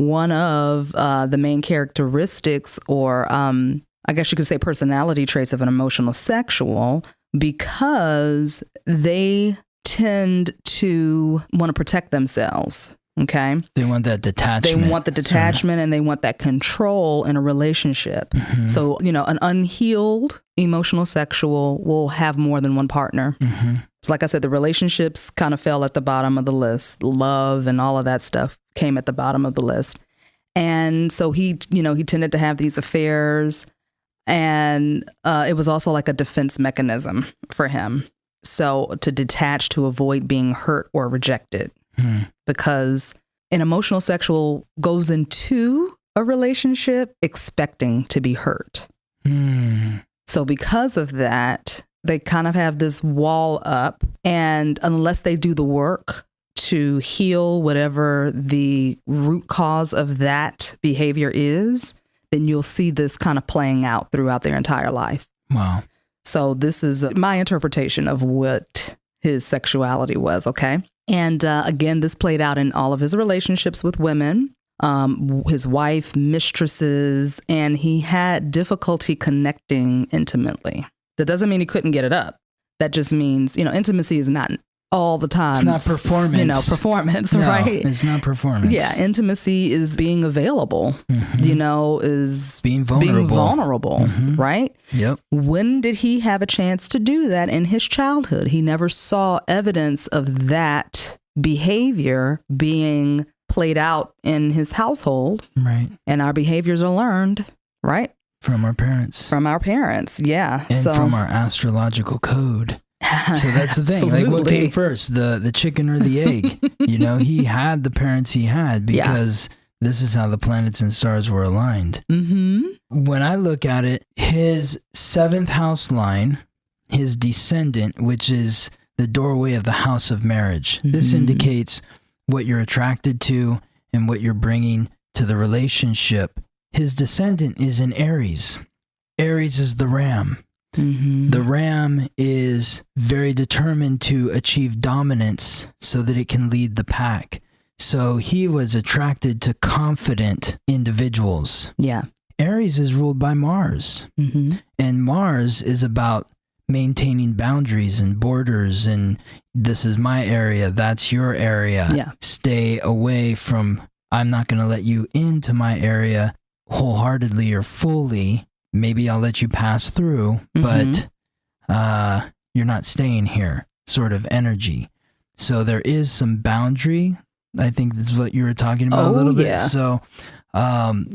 Speaker 1: one of the main characteristics, or I guess you could say personality traits of an emotional sexual, because they tend to want to protect themselves. Okay.
Speaker 2: They want that detachment.
Speaker 1: They want the detachment and they want that control in a relationship. Mm-hmm. So, an unhealed emotional sexual will have more than one partner. Mm-hmm. So like I said, the relationships kind of fell at the bottom of the list. Love and all of that stuff came at the bottom of the list. And so he tended to have these affairs, and it was also like a defense mechanism for him. So to detach, to avoid being hurt or rejected. Because an emotional sexual goes into a relationship expecting to be hurt. So because of that, they kind of have this wall up, and unless they do the work to heal whatever the root cause of that behavior is, then you'll see this kind of playing out throughout their entire life. Wow. So this is my interpretation of what his sexuality was, okay? And again, this played out in all of his relationships with women, his wife, mistresses, and he had difficulty connecting intimately. That doesn't mean he couldn't get it up. That just means, intimacy is not all the time.
Speaker 2: It's not performance.
Speaker 1: Performance,
Speaker 2: no,
Speaker 1: right?
Speaker 2: It's not performance.
Speaker 1: Yeah, intimacy is being available, is
Speaker 2: being vulnerable,
Speaker 1: right?
Speaker 2: Yep.
Speaker 1: When did he have a chance to do that in his childhood? He never saw evidence of that behavior being played out in his household.
Speaker 2: Right.
Speaker 1: And our behaviors are learned, right?
Speaker 2: From our parents.
Speaker 1: From our parents, yeah.
Speaker 2: And from our astrological code. So that's the thing. Like, what came first, the chicken or the egg? He had the parents he had because this is how the planets and stars were aligned. Mm-hmm. When I look at it, his 7th house line, his descendant, which is the doorway of the house of marriage. Mm-hmm. This indicates what you're attracted to and what you're bringing to the relationship. His descendant is in Aries. Aries is the ram. Mm-hmm. The ram is very determined to achieve dominance so that it can lead the pack. So he was attracted to confident individuals.
Speaker 1: Yeah.
Speaker 2: Aries is ruled by Mars. Mm-hmm. And Mars is about maintaining boundaries and borders, and this is my area, that's your area.
Speaker 1: Yeah.
Speaker 2: Stay away from, I'm not going to let you into my area wholeheartedly or fully. Maybe I'll let you pass through, but you're not staying here, sort of energy. So there is some boundary. I think that's what you were talking about a little bit.
Speaker 1: Yeah.
Speaker 2: So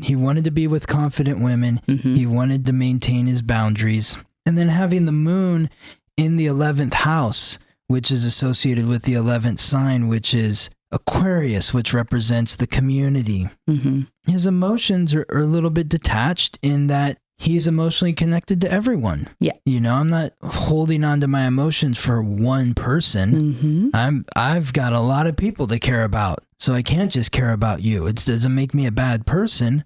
Speaker 2: he wanted to be with confident women. Mm-hmm. He wanted to maintain his boundaries. And then having the moon in the 11th house, which is associated with the 11th sign, which is Aquarius, which represents the community. Mm-hmm. His emotions are a little bit detached in that he's emotionally connected to everyone.
Speaker 1: Yeah.
Speaker 2: I'm not holding on to my emotions for one person. Mm-hmm. I've got a lot of people to care about. So I can't just care about you. It doesn't make me a bad person.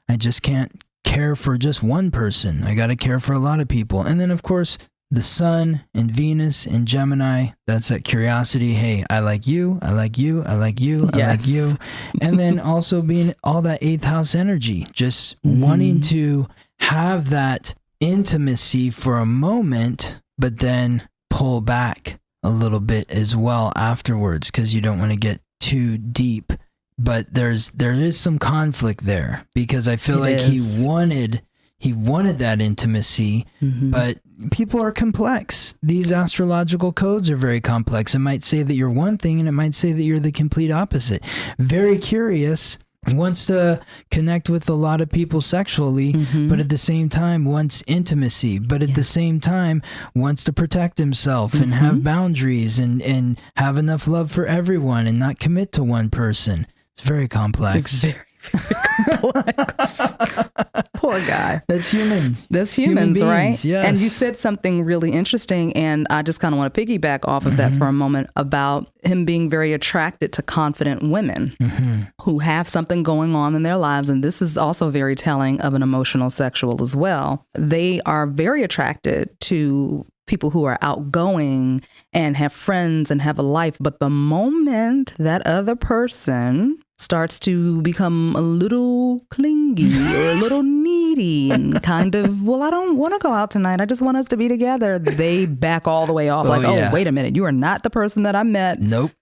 Speaker 2: I just can't care for just one person. I got to care for a lot of people. And then, of course, the sun and Venus and Gemini, that's that curiosity. Hey, I like you. I like you. I like you. I like you. And then also being all that 8th house energy, just wanting to have that intimacy for a moment, but then pull back a little bit as well afterwards, because you don't want to get too deep. But there is some conflict there, because I feel he wanted that intimacy, but people are complex. These astrological codes are very complex. It might say that you're one thing, and it might say that you're the complete opposite. Very curious, wants to connect with a lot of people sexually, but at the same time wants intimacy, but at the same time wants to protect himself and have boundaries and have enough love for everyone and not commit to one person. It's very complex.
Speaker 1: It's very complex. Poor guy.
Speaker 2: That's humans.
Speaker 1: That's humans,
Speaker 2: Human
Speaker 1: right?
Speaker 2: beings, yes.
Speaker 1: And you said something really interesting, and I just kind of want to piggyback off of that for a moment about him being very attracted to confident women who have something going on in their lives. And this is also very telling of an emotional sexual as well. They are very attracted to people who are outgoing and have friends and have a life. But the moment that other person starts to become a little clingy or a little needy and kind of, well, I don't want to go out tonight. I just want us to be together. They back all the way off. Oh, wait a minute. You are not the person that I met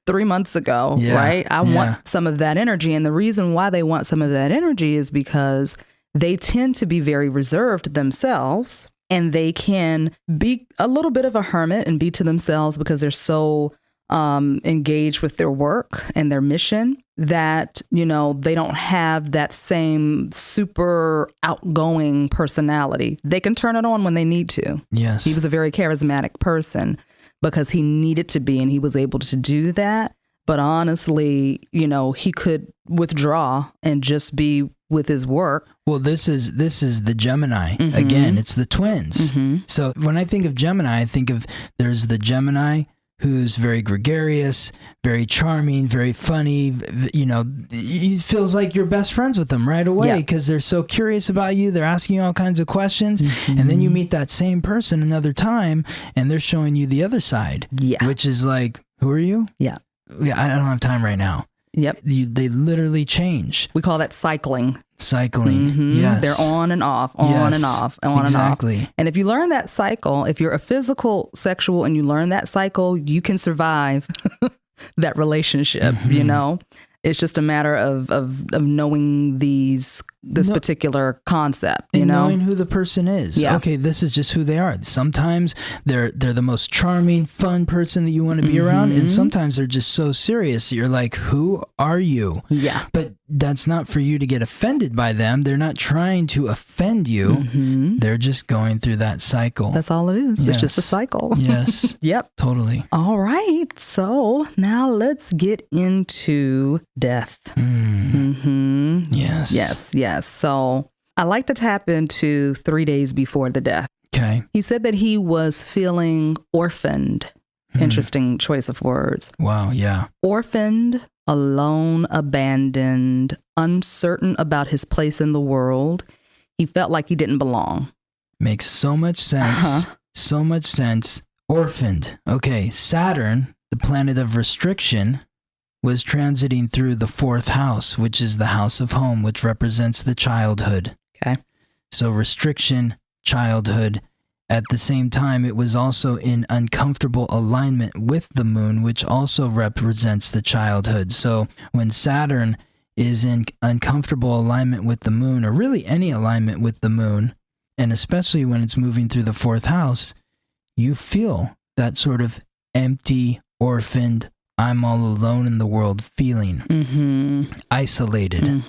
Speaker 1: 3 months ago, right? I want some of that energy. And the reason why they want some of that energy is because they tend to be very reserved themselves, and they can be a little bit of a hermit and be to themselves because they're so engaged with their work and their mission that, you know, they don't have that same super outgoing personality. They can turn it on when they need to.
Speaker 2: Yes.
Speaker 1: He was a very charismatic person because he needed to be, and he was able to do that. But honestly, you know, he could withdraw and just be with his work.
Speaker 2: Well, this is the Gemini. Again, it's the twins. So when I think of Gemini, I think of there's the Gemini who's very gregarious, very charming, very funny. You know, it feels like you're best friends with them right away because they're so curious about you. They're asking you all kinds of questions. And then you meet that same person another time and they're showing you the other side, which is like, who are you? Yeah, I don't have time right now. They literally change.
Speaker 1: We call that cycling.
Speaker 2: Yes.
Speaker 1: They're on and off, on and off, on and off. And if you learn that cycle, if you're a physical sexual and you learn that cycle, you can survive that relationship, you know? It's just a matter of knowing this particular concept, you know,
Speaker 2: knowing who the person is. Okay, this is just who they are. Sometimes they're the most charming, fun person that you want to be around, and sometimes they're just so serious that you're like, who are you? Yeah. But that's not for you to get offended by them. They're not trying to offend you. They're just going through that cycle.
Speaker 1: That's all it is. Yes. It's just a cycle.
Speaker 2: Yes.
Speaker 1: Yep.
Speaker 2: Totally.
Speaker 1: All right. So now let's get into death. Yes. So I like to tap into 3 days before the death.
Speaker 2: Okay.
Speaker 1: He said that he was feeling orphaned. Interesting choice of words.
Speaker 2: Wow. Yeah.
Speaker 1: Orphaned, alone, abandoned, uncertain about his place in the world. He felt like he didn't belong.
Speaker 2: Makes so much sense. So much sense. Orphaned. Okay. Saturn, the planet of restriction, was transiting through the 4th house, which is the house of home, which represents the childhood.
Speaker 1: Okay.
Speaker 2: So restriction, childhood. At the same time, it was also in uncomfortable alignment with the moon, which also represents the childhood. So when Saturn is in uncomfortable alignment with the moon, or really any alignment with the moon, and especially when it's moving through the 4th house, you feel that sort of empty, orphaned, I'm all alone in the world feeling. Isolated.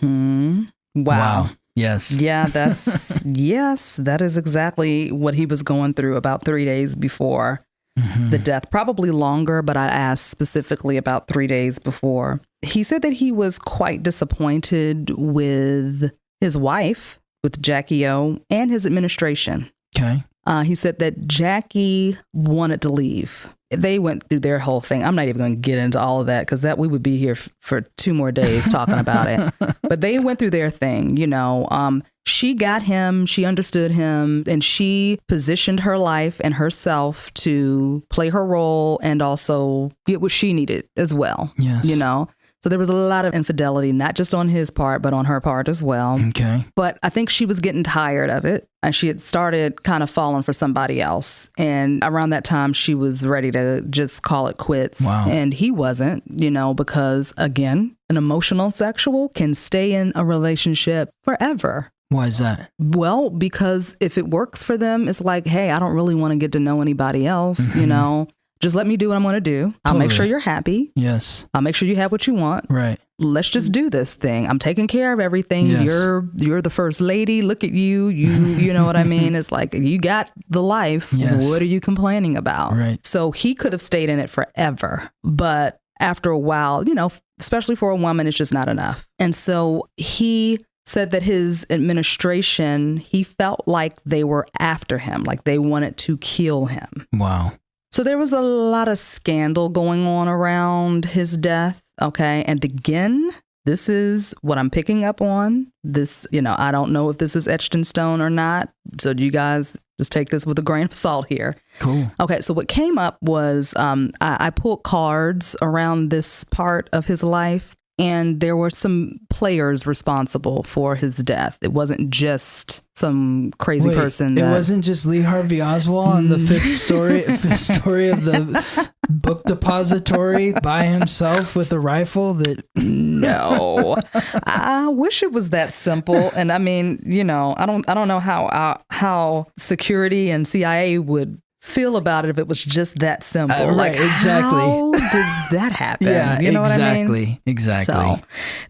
Speaker 2: Wow. Yes.
Speaker 1: Yeah, that is exactly what he was going through about 3 days before the death. Probably longer, but I asked specifically about 3 days before. He said that he was quite disappointed with his wife, with Jackie O, and his administration.
Speaker 2: Okay.
Speaker 1: He said that Jackie wanted to leave. They went through their whole thing. I'm not even going to get into all of that because that we would be here for 2 more days talking about it. But they went through their thing, you know. She got him, she understood him, and she positioned her life and herself to play her role and also get what she needed as well.
Speaker 2: Yes.
Speaker 1: You know. So there was a lot of infidelity, not just on his part, but on her part as well.
Speaker 2: Okay.
Speaker 1: But I think she was getting tired of it, and she had started kind of falling for somebody else. And around that time, she was ready to just call it quits.
Speaker 2: Wow.
Speaker 1: And he wasn't, you know, because again, an emotional sexual can stay in a relationship forever.
Speaker 2: Why is that?
Speaker 1: Well, because if it works for them, it's like, hey, I don't really want to get to know anybody else, you know. Just let me do what I'm going to do. I'll make sure you're happy.
Speaker 2: Yes.
Speaker 1: I'll make sure you have what you want.
Speaker 2: Right.
Speaker 1: Let's just do this thing. I'm taking care of everything.
Speaker 2: Yes.
Speaker 1: You're the first lady. Look at you. You know what I mean? It's like, you got the life.
Speaker 2: Yes.
Speaker 1: What are you complaining about?
Speaker 2: Right.
Speaker 1: So he could have stayed in it forever. But after a while, you know, especially for a woman, it's just not enough. And so he said that his administration, he felt like they were after him, like they wanted to kill him.
Speaker 2: Wow.
Speaker 1: So there was a lot of scandal going on around his death. Okay. And again, this is what I'm picking up on. This, you know, I don't know if this is etched in stone or not. So you guys just take this with a grain of salt here.
Speaker 2: Cool.
Speaker 1: Okay. So what came up was I pulled cards around this part of his life. And there were some players responsible for his death. It wasn't just some crazy person.
Speaker 2: It wasn't just Lee Harvey Oswald on the fifth story of the book depository by himself with a rifle.
Speaker 1: No, I wish it was that simple. And I mean, I don't know how security and CIA would feel about it if it was just that simple.
Speaker 2: Right, exactly.
Speaker 1: How did that happen?
Speaker 2: Yeah,
Speaker 1: you know what I mean?
Speaker 2: Exactly.
Speaker 1: So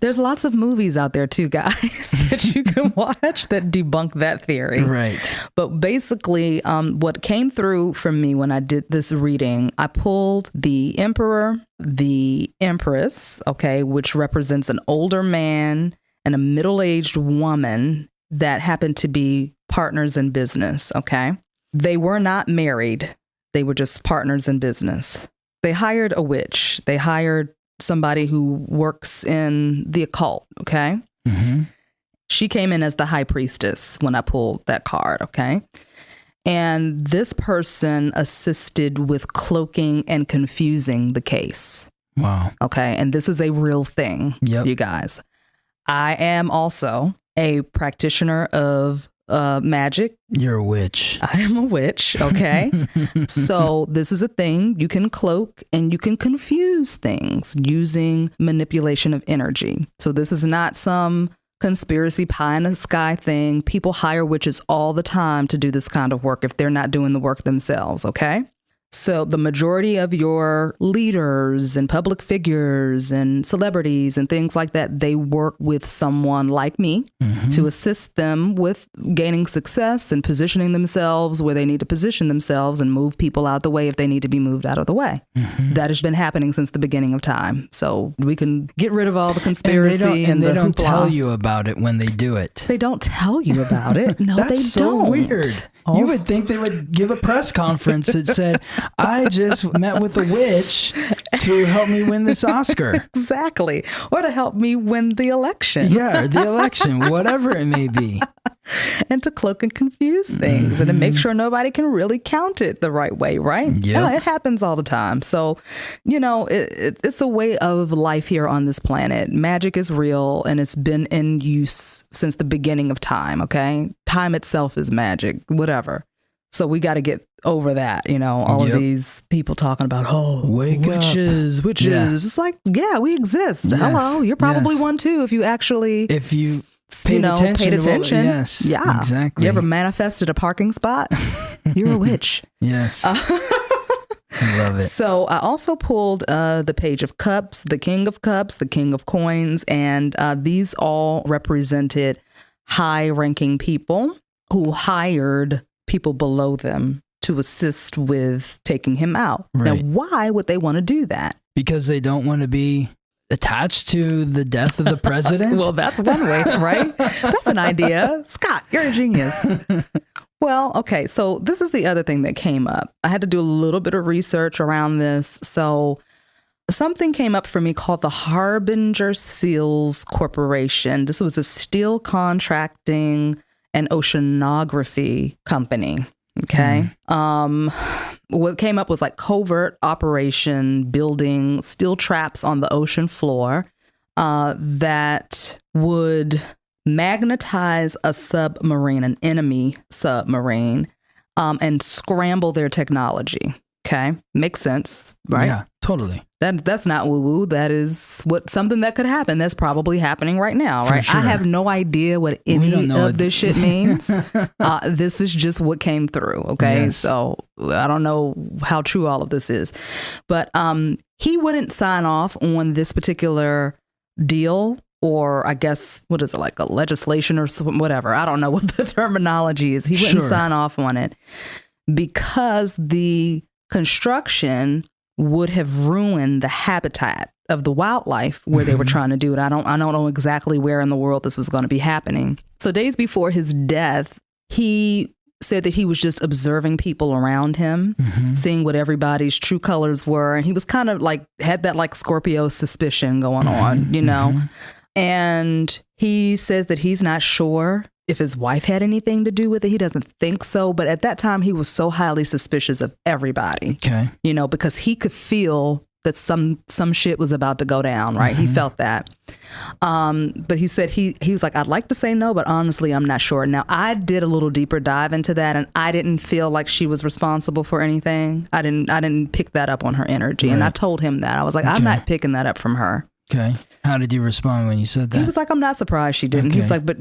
Speaker 1: there's lots of movies out there too, guys, that you can watch that debunk that theory.
Speaker 2: Right.
Speaker 1: But basically, what came through for me when I did this reading, I pulled the Emperor, the Empress, okay, which represents an older man and a middle-aged woman that happened to be partners in business, okay? They were not married. They were just partners in business. They hired a witch. They hired somebody who works in the occult, okay?
Speaker 2: Mm-hmm.
Speaker 1: She came in as the high priestess when I pulled that card, okay? And this person assisted with cloaking and confusing the case.
Speaker 2: Wow.
Speaker 1: Okay, and this is a real thing, you guys. I am also a practitioner of magic.
Speaker 2: You're a witch.
Speaker 1: I am a witch, okay? So this is a thing. You can cloak and you can confuse things using manipulation of energy. So this is not some conspiracy pie in the sky thing. People hire witches all the time to do this kind of work if they're not doing the work themselves, okay? So the majority of your leaders and public figures and celebrities and things like that, they work with someone like me to assist them with gaining success and positioning themselves where they need to position themselves and move people out the way if they need to be moved out of the way. That has been happening since the beginning of time. So we can get rid of all the conspiracy
Speaker 2: and they don't
Speaker 1: hoopla.
Speaker 2: Tell you about it when they do it.
Speaker 1: They don't tell you about it. No,
Speaker 2: That's
Speaker 1: they
Speaker 2: so
Speaker 1: don't.
Speaker 2: Weird. You would think they would give a press conference that said, I just met with a witch to help me win this Oscar.
Speaker 1: Exactly. Or to help me win the election.
Speaker 2: Yeah, the election, whatever it may be.
Speaker 1: And to cloak and confuse things and to make sure nobody can really count it the right way, right? Yeah, it happens all the time. So, it's a way of life here on this planet. Magic is real and it's been in use since the beginning of time, okay? Time itself is magic, whatever. So we got to get over that, all of these people talking about, witches. Yeah. It's like, yeah, we exist. Yes. Hello, you're probably one too if you paid attention.
Speaker 2: Yes,
Speaker 1: yeah,
Speaker 2: exactly.
Speaker 1: You ever manifested a parking spot? You're a witch.
Speaker 2: Yes. I love it.
Speaker 1: So I also pulled the Page of Cups, the King of Cups, the King of Coins, and these all represented high-ranking people who hired people below them to assist with taking him out. Right. Now, why would they want to do that?
Speaker 2: Because they don't want to be attached to the death of the president?
Speaker 1: Well, that's one way, right? That's an idea. Scott, you're a genius. Well, okay, so this is the other thing that came up. I had to do a little bit of research around this. So something came up for me called the Harbinger Seals Corporation. This was a steel contracting and oceanography company. Okay. What came up was like covert operation building steel traps on the ocean floor that would magnetize a submarine, an enemy submarine, and scramble their technology. Okay. Makes sense, right?
Speaker 2: Yeah, totally.
Speaker 1: That's not woo-woo. That is something that could happen. That's probably happening right now, right?
Speaker 2: Sure.
Speaker 1: I have no idea what any of this shit means. This is just what came through, okay? Yes. So I don't know how true all of this is. But he wouldn't sign off on this particular deal, or I guess, what is it, like a legislation or whatever. I don't know what the terminology is. He wouldn't sign off on it because the construction would have ruined the habitat of the wildlife where they were trying to do it. I don't know exactly where in the world this was going to be happening. So days before his death, he said that he was just observing people around him, seeing what everybody's true colors were. And he was kind of like, had that like Scorpio suspicion going on, And he says that he's not sure if his wife had anything to do with it. He doesn't think so. But at that time, he was so highly suspicious of everybody, because he could feel that some shit was about to go down, right? He felt that. But he said he was like, I'd like to say no, but honestly, I'm not sure. Now, I did a little deeper dive into that, and I didn't feel like she was responsible for anything. I didn't pick that up on her energy. Right. And I told him that. I was like, I'm not picking that up from her.
Speaker 2: Okay. How did you respond when you said that?
Speaker 1: He was like, I'm not surprised she didn't. He was like, but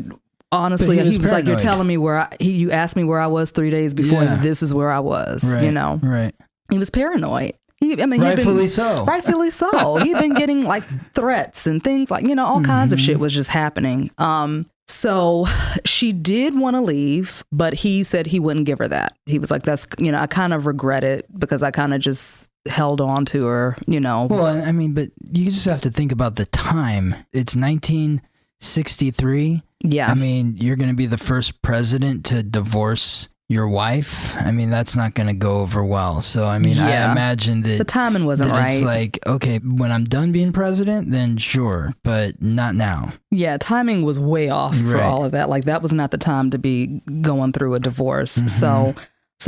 Speaker 1: honestly, he was like, you're telling me you asked me where I was 3 days before, and this is where I was, you know?
Speaker 2: Right.
Speaker 1: He was paranoid.
Speaker 2: Rightfully so.
Speaker 1: Rightfully so. He'd been getting like threats and things like, all kinds of shit was just happening. So she did want to leave, but he said he wouldn't give her that. He was like, that's, I kind of regret it because I kind of just held on to her,
Speaker 2: Well, I mean, but you just have to think about the time. It's 1963.
Speaker 1: Yeah.
Speaker 2: I mean, you're going to be the first president to divorce your wife. I mean, that's not going to go over well. So, I mean, I imagine that
Speaker 1: the timing wasn't right.
Speaker 2: It's like, okay, when I'm done being president, then sure, but not now.
Speaker 1: Yeah, timing was way off for all of that. Like, that was not the time to be going through a divorce. So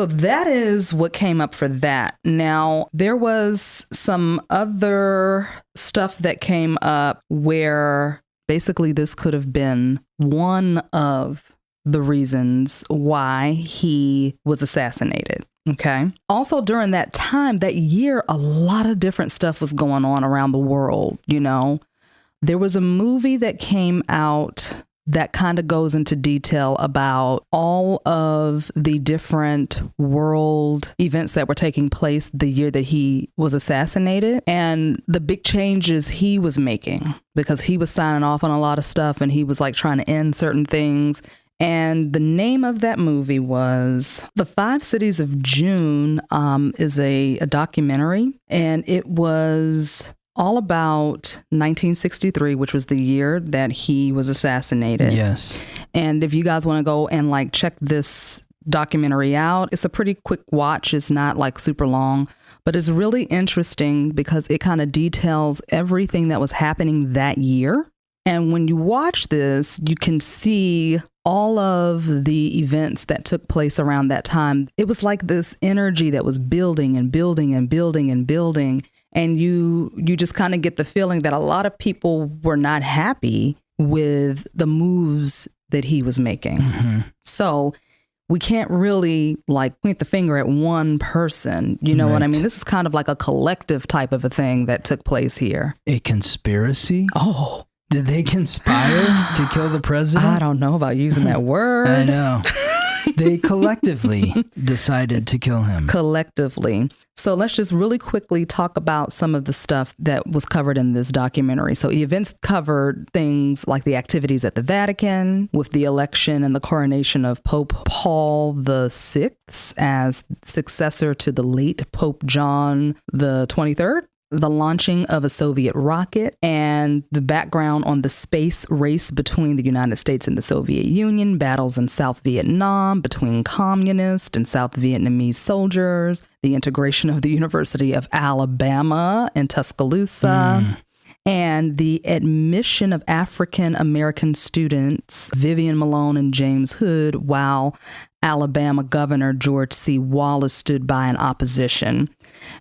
Speaker 1: that is what came up for that. Now, there was some other stuff that came up where basically this could have been one of the reasons why he was assassinated. Okay. Also, during that time, that year, a lot of different stuff was going on around the world. There was a movie that came out that kind of goes into detail about all of the different world events that were taking place the year that he was assassinated and the big changes he was making, because he was signing off on a lot of stuff and he was like trying to end certain things. And the name of that movie was The 5 Cities of June, is a documentary, and it was all about 1963, which was the year that he was assassinated.
Speaker 2: Yes.
Speaker 1: And if you guys want to go and like check this documentary out, it's a pretty quick watch. It's not like super long, but it's really interesting because it kind of details everything that was happening that year. And when you watch this, you can see all of the events that took place around that time. It was like this energy that was building and building and building and building. And you just kind of get the feeling that a lot of people were not happy with the moves that he was making. So we can't really like point the finger at one person. You know what I mean? This is kind of like a collective type of a thing that took place here.
Speaker 2: A conspiracy?
Speaker 1: Oh.
Speaker 2: Did they conspire to kill the president?
Speaker 1: I don't know about using that word.
Speaker 2: I know. They collectively decided to kill him.
Speaker 1: Collectively. So let's just really quickly talk about some of the stuff that was covered in this documentary. So the events covered things like the activities at the Vatican with the election and the coronation of Pope Paul VI as successor to the late Pope John the 23rd. The launching of a Soviet rocket, and the background on the space race between the United States and the Soviet Union, battles in South Vietnam between communist and South Vietnamese soldiers, the integration of the University of Alabama in Tuscaloosa, and the admission of African American students, Vivian Malone and James Hood, while Alabama Governor George C. Wallace stood by in opposition,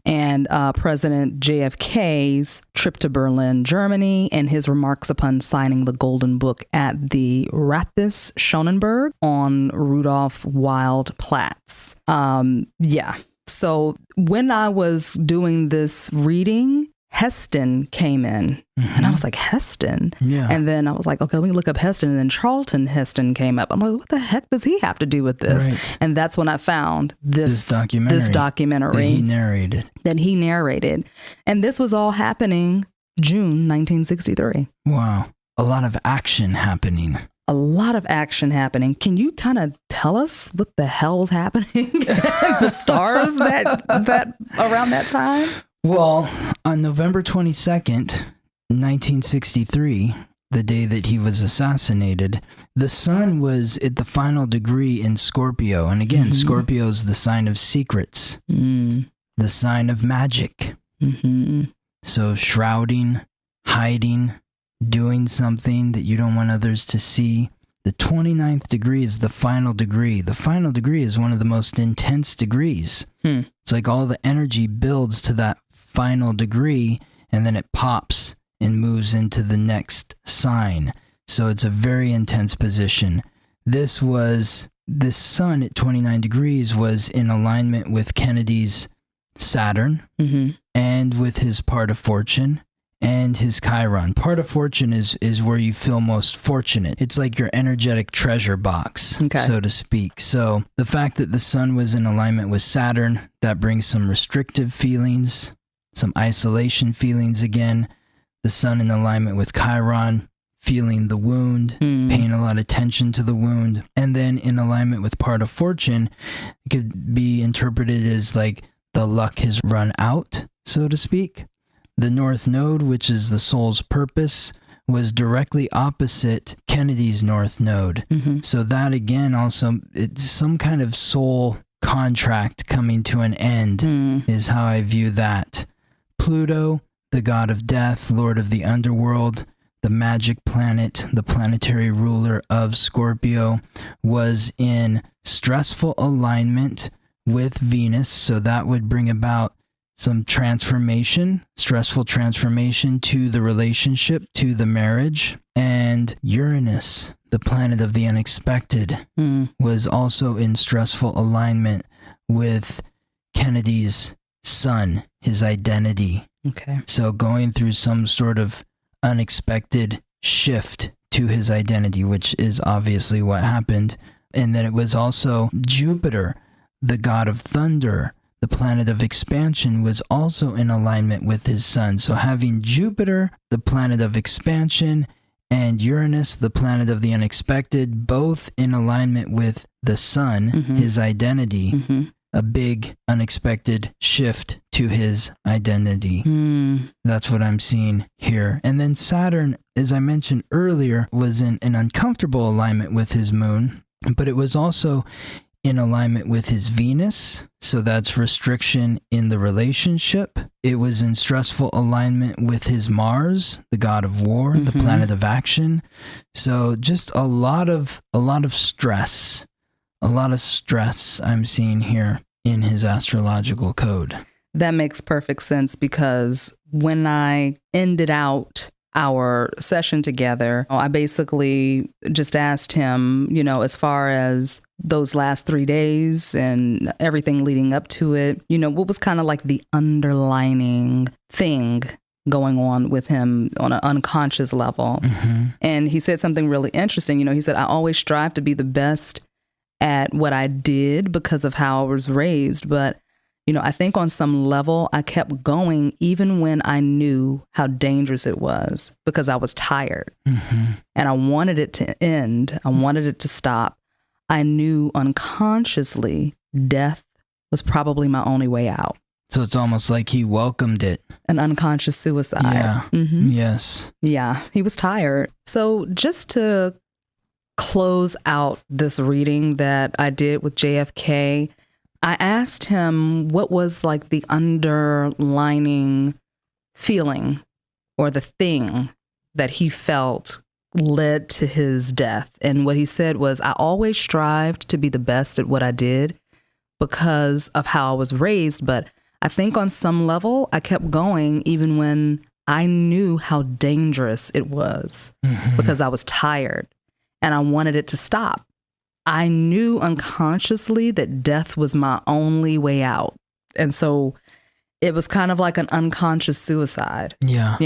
Speaker 1: and President JFK's trip to Berlin, Germany, and his remarks upon signing the Golden Book at the Rathis Schonenberg on Rudolph Wild Platz. So when I was doing this reading, Heston came in, and I was like, Heston? Yeah. And then I was like, okay, let me look up Heston. And then Charlton Heston came up. I'm like, what the heck does he have to do with this? Right. And that's when I found this documentary that he narrated. And this was all happening June 1963.
Speaker 2: Wow. A lot of action happening.
Speaker 1: A lot of action happening. Can you kind of tell us what the hell was happening? The stars that around that time?
Speaker 2: Well, on November 22nd, 1963, the day that he was assassinated, the sun was at the final degree in Scorpio. And again, Scorpio is the sign of secrets, the sign of magic. So shrouding, hiding, doing something that you don't want others to see. The 29th degree is the final degree. The final degree is one of the most intense degrees. It's like all the energy builds to that final degree, and then it pops and moves into the next sign. So it's a very intense position. This sun at 29 degrees was in alignment with Kennedy's Saturn and with his part of fortune and his Chiron. Part of fortune is where you feel most fortunate. It's like your energetic treasure box, so to speak. So the fact that the sun was in alignment with Saturn, that brings some restrictive feelings, some isolation feelings again. The sun in alignment with Chiron, feeling the wound, paying a lot of attention to the wound. And then in alignment with part of fortune, it could be interpreted as like the luck has run out, so to speak. The North Node, which is the soul's purpose, was directly opposite Kennedy's North Node. So that again also, it's some kind of soul contract coming to an end is how I view that. Pluto, the god of death, lord of the underworld, the magic planet, the planetary ruler of Scorpio, was in stressful alignment with Venus. So that would bring about some transformation, stressful transformation to the relationship, to the marriage. And Uranus, the planet of the unexpected, was also in stressful alignment with Kennedy's sun, his identity. So going through some sort of unexpected shift to his identity, which is obviously what happened. And then it was also Jupiter, the god of thunder, the planet of expansion, was also in alignment with his sun. So having Jupiter, the planet of expansion, and Uranus, the planet of the unexpected, both in alignment with the sun, his identity, a big unexpected shift to his identity. That's what I'm seeing here. And then Saturn, as I mentioned earlier, was in an uncomfortable alignment with his moon, but it was also in alignment with his Venus. So that's restriction in the relationship. It was in stressful alignment with his Mars, the god of war, the planet of action. So just a lot of stress. A lot of stress I'm seeing here in his astrological code.
Speaker 1: That makes perfect sense, because when I ended out our session together, I basically just asked him, as far as those last 3 days and everything leading up to it, what was kind of like the underlining thing going on with him on an unconscious level. And he said something really interesting. He said, I always strive to be the best at what I did because of how I was raised. But, I think on some level, I kept going even when I knew how dangerous it was, because I was tired and I wanted it to end. I wanted it to stop. I knew unconsciously death was probably my only way out.
Speaker 2: So it's almost like he welcomed it.
Speaker 1: An unconscious suicide.
Speaker 2: Yeah. Yes.
Speaker 1: Yeah. He was tired. So just to close out this reading that I did with JFK, I asked him what was like the underlining feeling or the thing that he felt led to his death. And what he said was, I always strived to be the best at what I did because of how I was raised. But I think on some level, I kept going even when I knew how dangerous it was because I was tired and I wanted it to stop. I knew unconsciously that death was my only way out. And so it was kind of like an unconscious suicide.
Speaker 2: Yeah.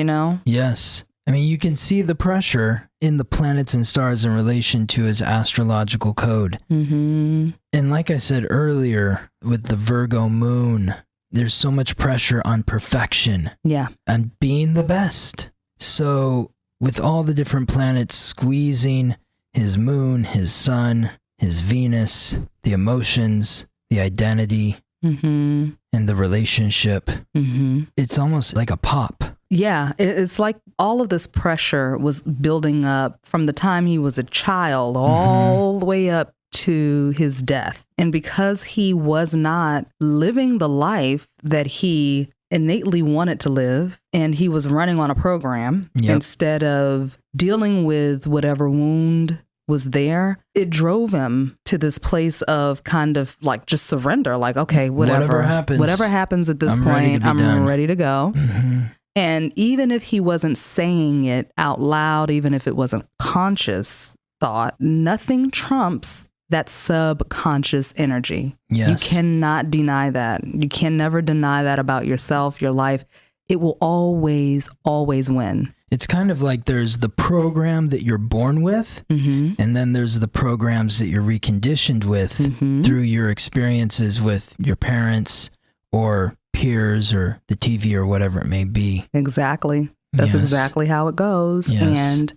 Speaker 2: Yes. I mean, you can see the pressure in the planets and stars in relation to his astrological code. And like I said earlier, with the Virgo moon, there's so much pressure on perfection. Yeah. And being the best. So with all the different planets squeezing his moon, his sun, his Venus, the emotions, the identity, and the relationship, it's almost like a pop. Yeah, it's like all of this pressure was building up from the time he was a child all the way up to his death. And because he was not living the life that he innately wanted to live, and he was running on a program instead of dealing with whatever wound
Speaker 1: was there, it drove him to this place of kind of like just surrender. Like, okay, whatever happens at this point, I'm ready to go. Mm-hmm. And even if he wasn't saying it out loud, even if it wasn't conscious thought, nothing trumps that subconscious energy.
Speaker 2: Yes.
Speaker 1: You cannot deny that. You can never deny that about yourself, your life. It will always, always win.
Speaker 2: It's kind of like there's the program that you're born with, mm-hmm. and then there's the programs that you're reconditioned with mm-hmm. through your experiences with your parents or peers or the TV or whatever it may be.
Speaker 1: Exactly. That's exactly how it goes.
Speaker 2: Yes.
Speaker 1: And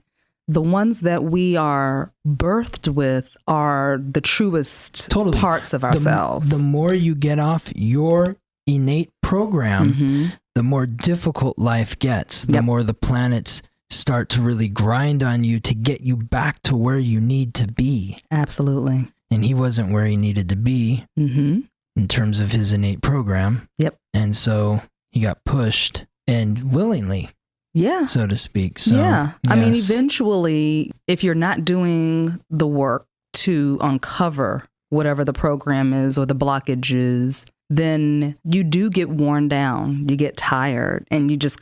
Speaker 1: the ones that we are birthed with are the truest parts of ourselves.
Speaker 2: The more you get off your innate program, mm-hmm. the more difficult life gets, the more the planets start to really grind on you to get you back to where you need to be.
Speaker 1: Absolutely.
Speaker 2: And he wasn't where he needed to be mm-hmm. in terms of his innate program.
Speaker 1: Yep.
Speaker 2: And so he got pushed, and willingly.
Speaker 1: Yeah.
Speaker 2: So to speak. So,
Speaker 1: yeah.
Speaker 2: Yes.
Speaker 1: I mean, eventually, if you're not doing the work to uncover whatever the program is or the blockage is, then you do get worn down. You get tired, and you just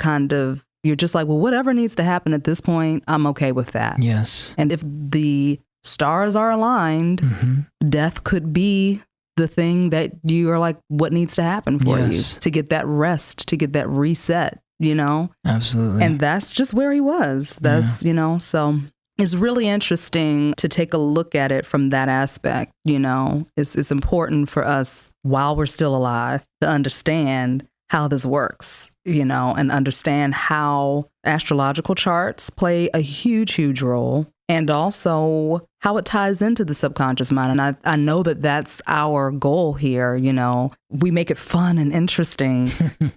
Speaker 1: you're just like, well, whatever needs to happen at this point, I'm okay with that.
Speaker 2: Yes.
Speaker 1: And if the stars are aligned, mm-hmm. death could be the thing that you are like, what needs to happen for you to get that rest, to get that reset, you know?
Speaker 2: Absolutely.
Speaker 1: And that's just where he was. That's, you know, so it's really interesting to take a look at it from that aspect. You know, it's important for us while we're still alive to understand how this works, you know, and understand how astrological charts play a huge, huge role, and also how it ties into the subconscious mind. And I know that that's our goal here. You know, we make it fun and interesting,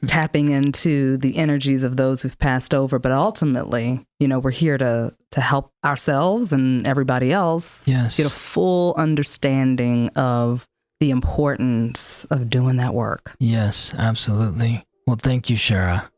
Speaker 1: tapping into the energies of those who've passed over. But ultimately, you know, we're here to help ourselves and everybody else get a full understanding of the importance of doing that work.
Speaker 2: Yes, absolutely. Well, thank you, Shara.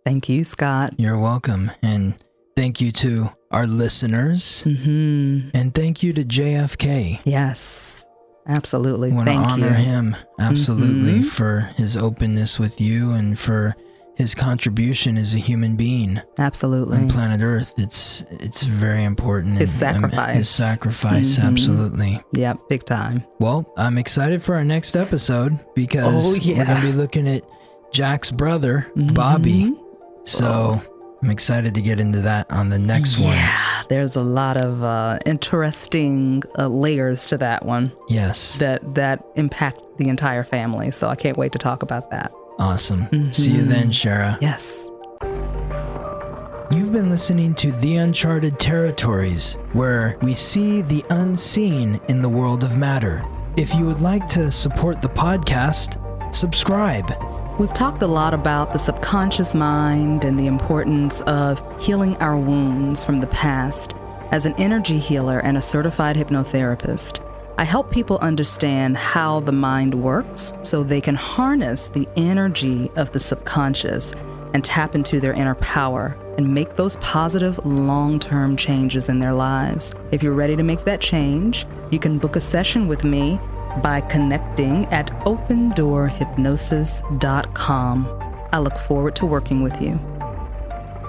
Speaker 1: Thank you, Scott.
Speaker 2: You're welcome. And thank you to our listeners. Mm-hmm. And thank you to JFK.
Speaker 1: Yes, absolutely.
Speaker 2: I want to honor him, absolutely, mm-hmm. for his openness with you and for his contribution as a human being.
Speaker 1: Absolutely.
Speaker 2: On planet Earth. It's very important.
Speaker 1: His sacrifice.
Speaker 2: His sacrifice, mm-hmm. absolutely.
Speaker 1: Yep, big time.
Speaker 2: Well, I'm excited for our next episode because we're going to be looking at Jack's brother, mm-hmm. Bobby. So I'm excited to get into that on the next one.
Speaker 1: Yeah, there's a lot of interesting layers to that one.
Speaker 2: Yes.
Speaker 1: That impact the entire family. So I can't wait to talk about that.
Speaker 2: Awesome. Mm-hmm. See you then, Shara.
Speaker 1: Yes.
Speaker 2: You've been listening to The Uncharted Territories, where we see the unseen in the world of matter. If you would like to support the podcast, subscribe.
Speaker 1: We've talked a lot about the subconscious mind and the importance of healing our wounds from the past. As an energy healer and a certified hypnotherapist, I help people understand how the mind works so they can harness the energy of the subconscious and tap into their inner power and make those positive long-term changes in their lives. If you're ready to make that change, you can book a session with me by connecting at opendoorhypnosis.com. I look forward to working with you.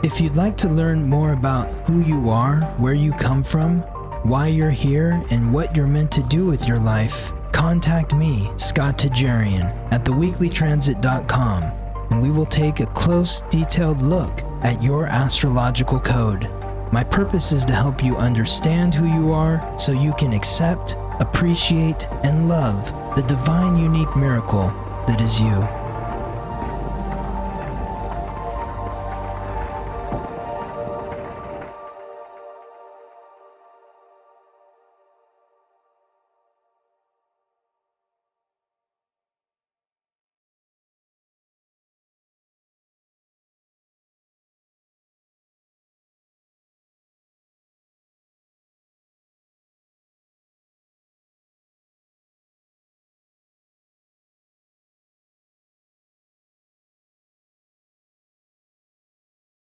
Speaker 2: If you'd like to learn more about who you are, where you come from, why you're here, and what you're meant to do with your life, contact me, Scott Tejerian, at theweeklytransit.com, and we will take a close, detailed look at your astrological code. My purpose is to help you understand who you are so you can accept, appreciate, and love the divine, unique miracle that is you.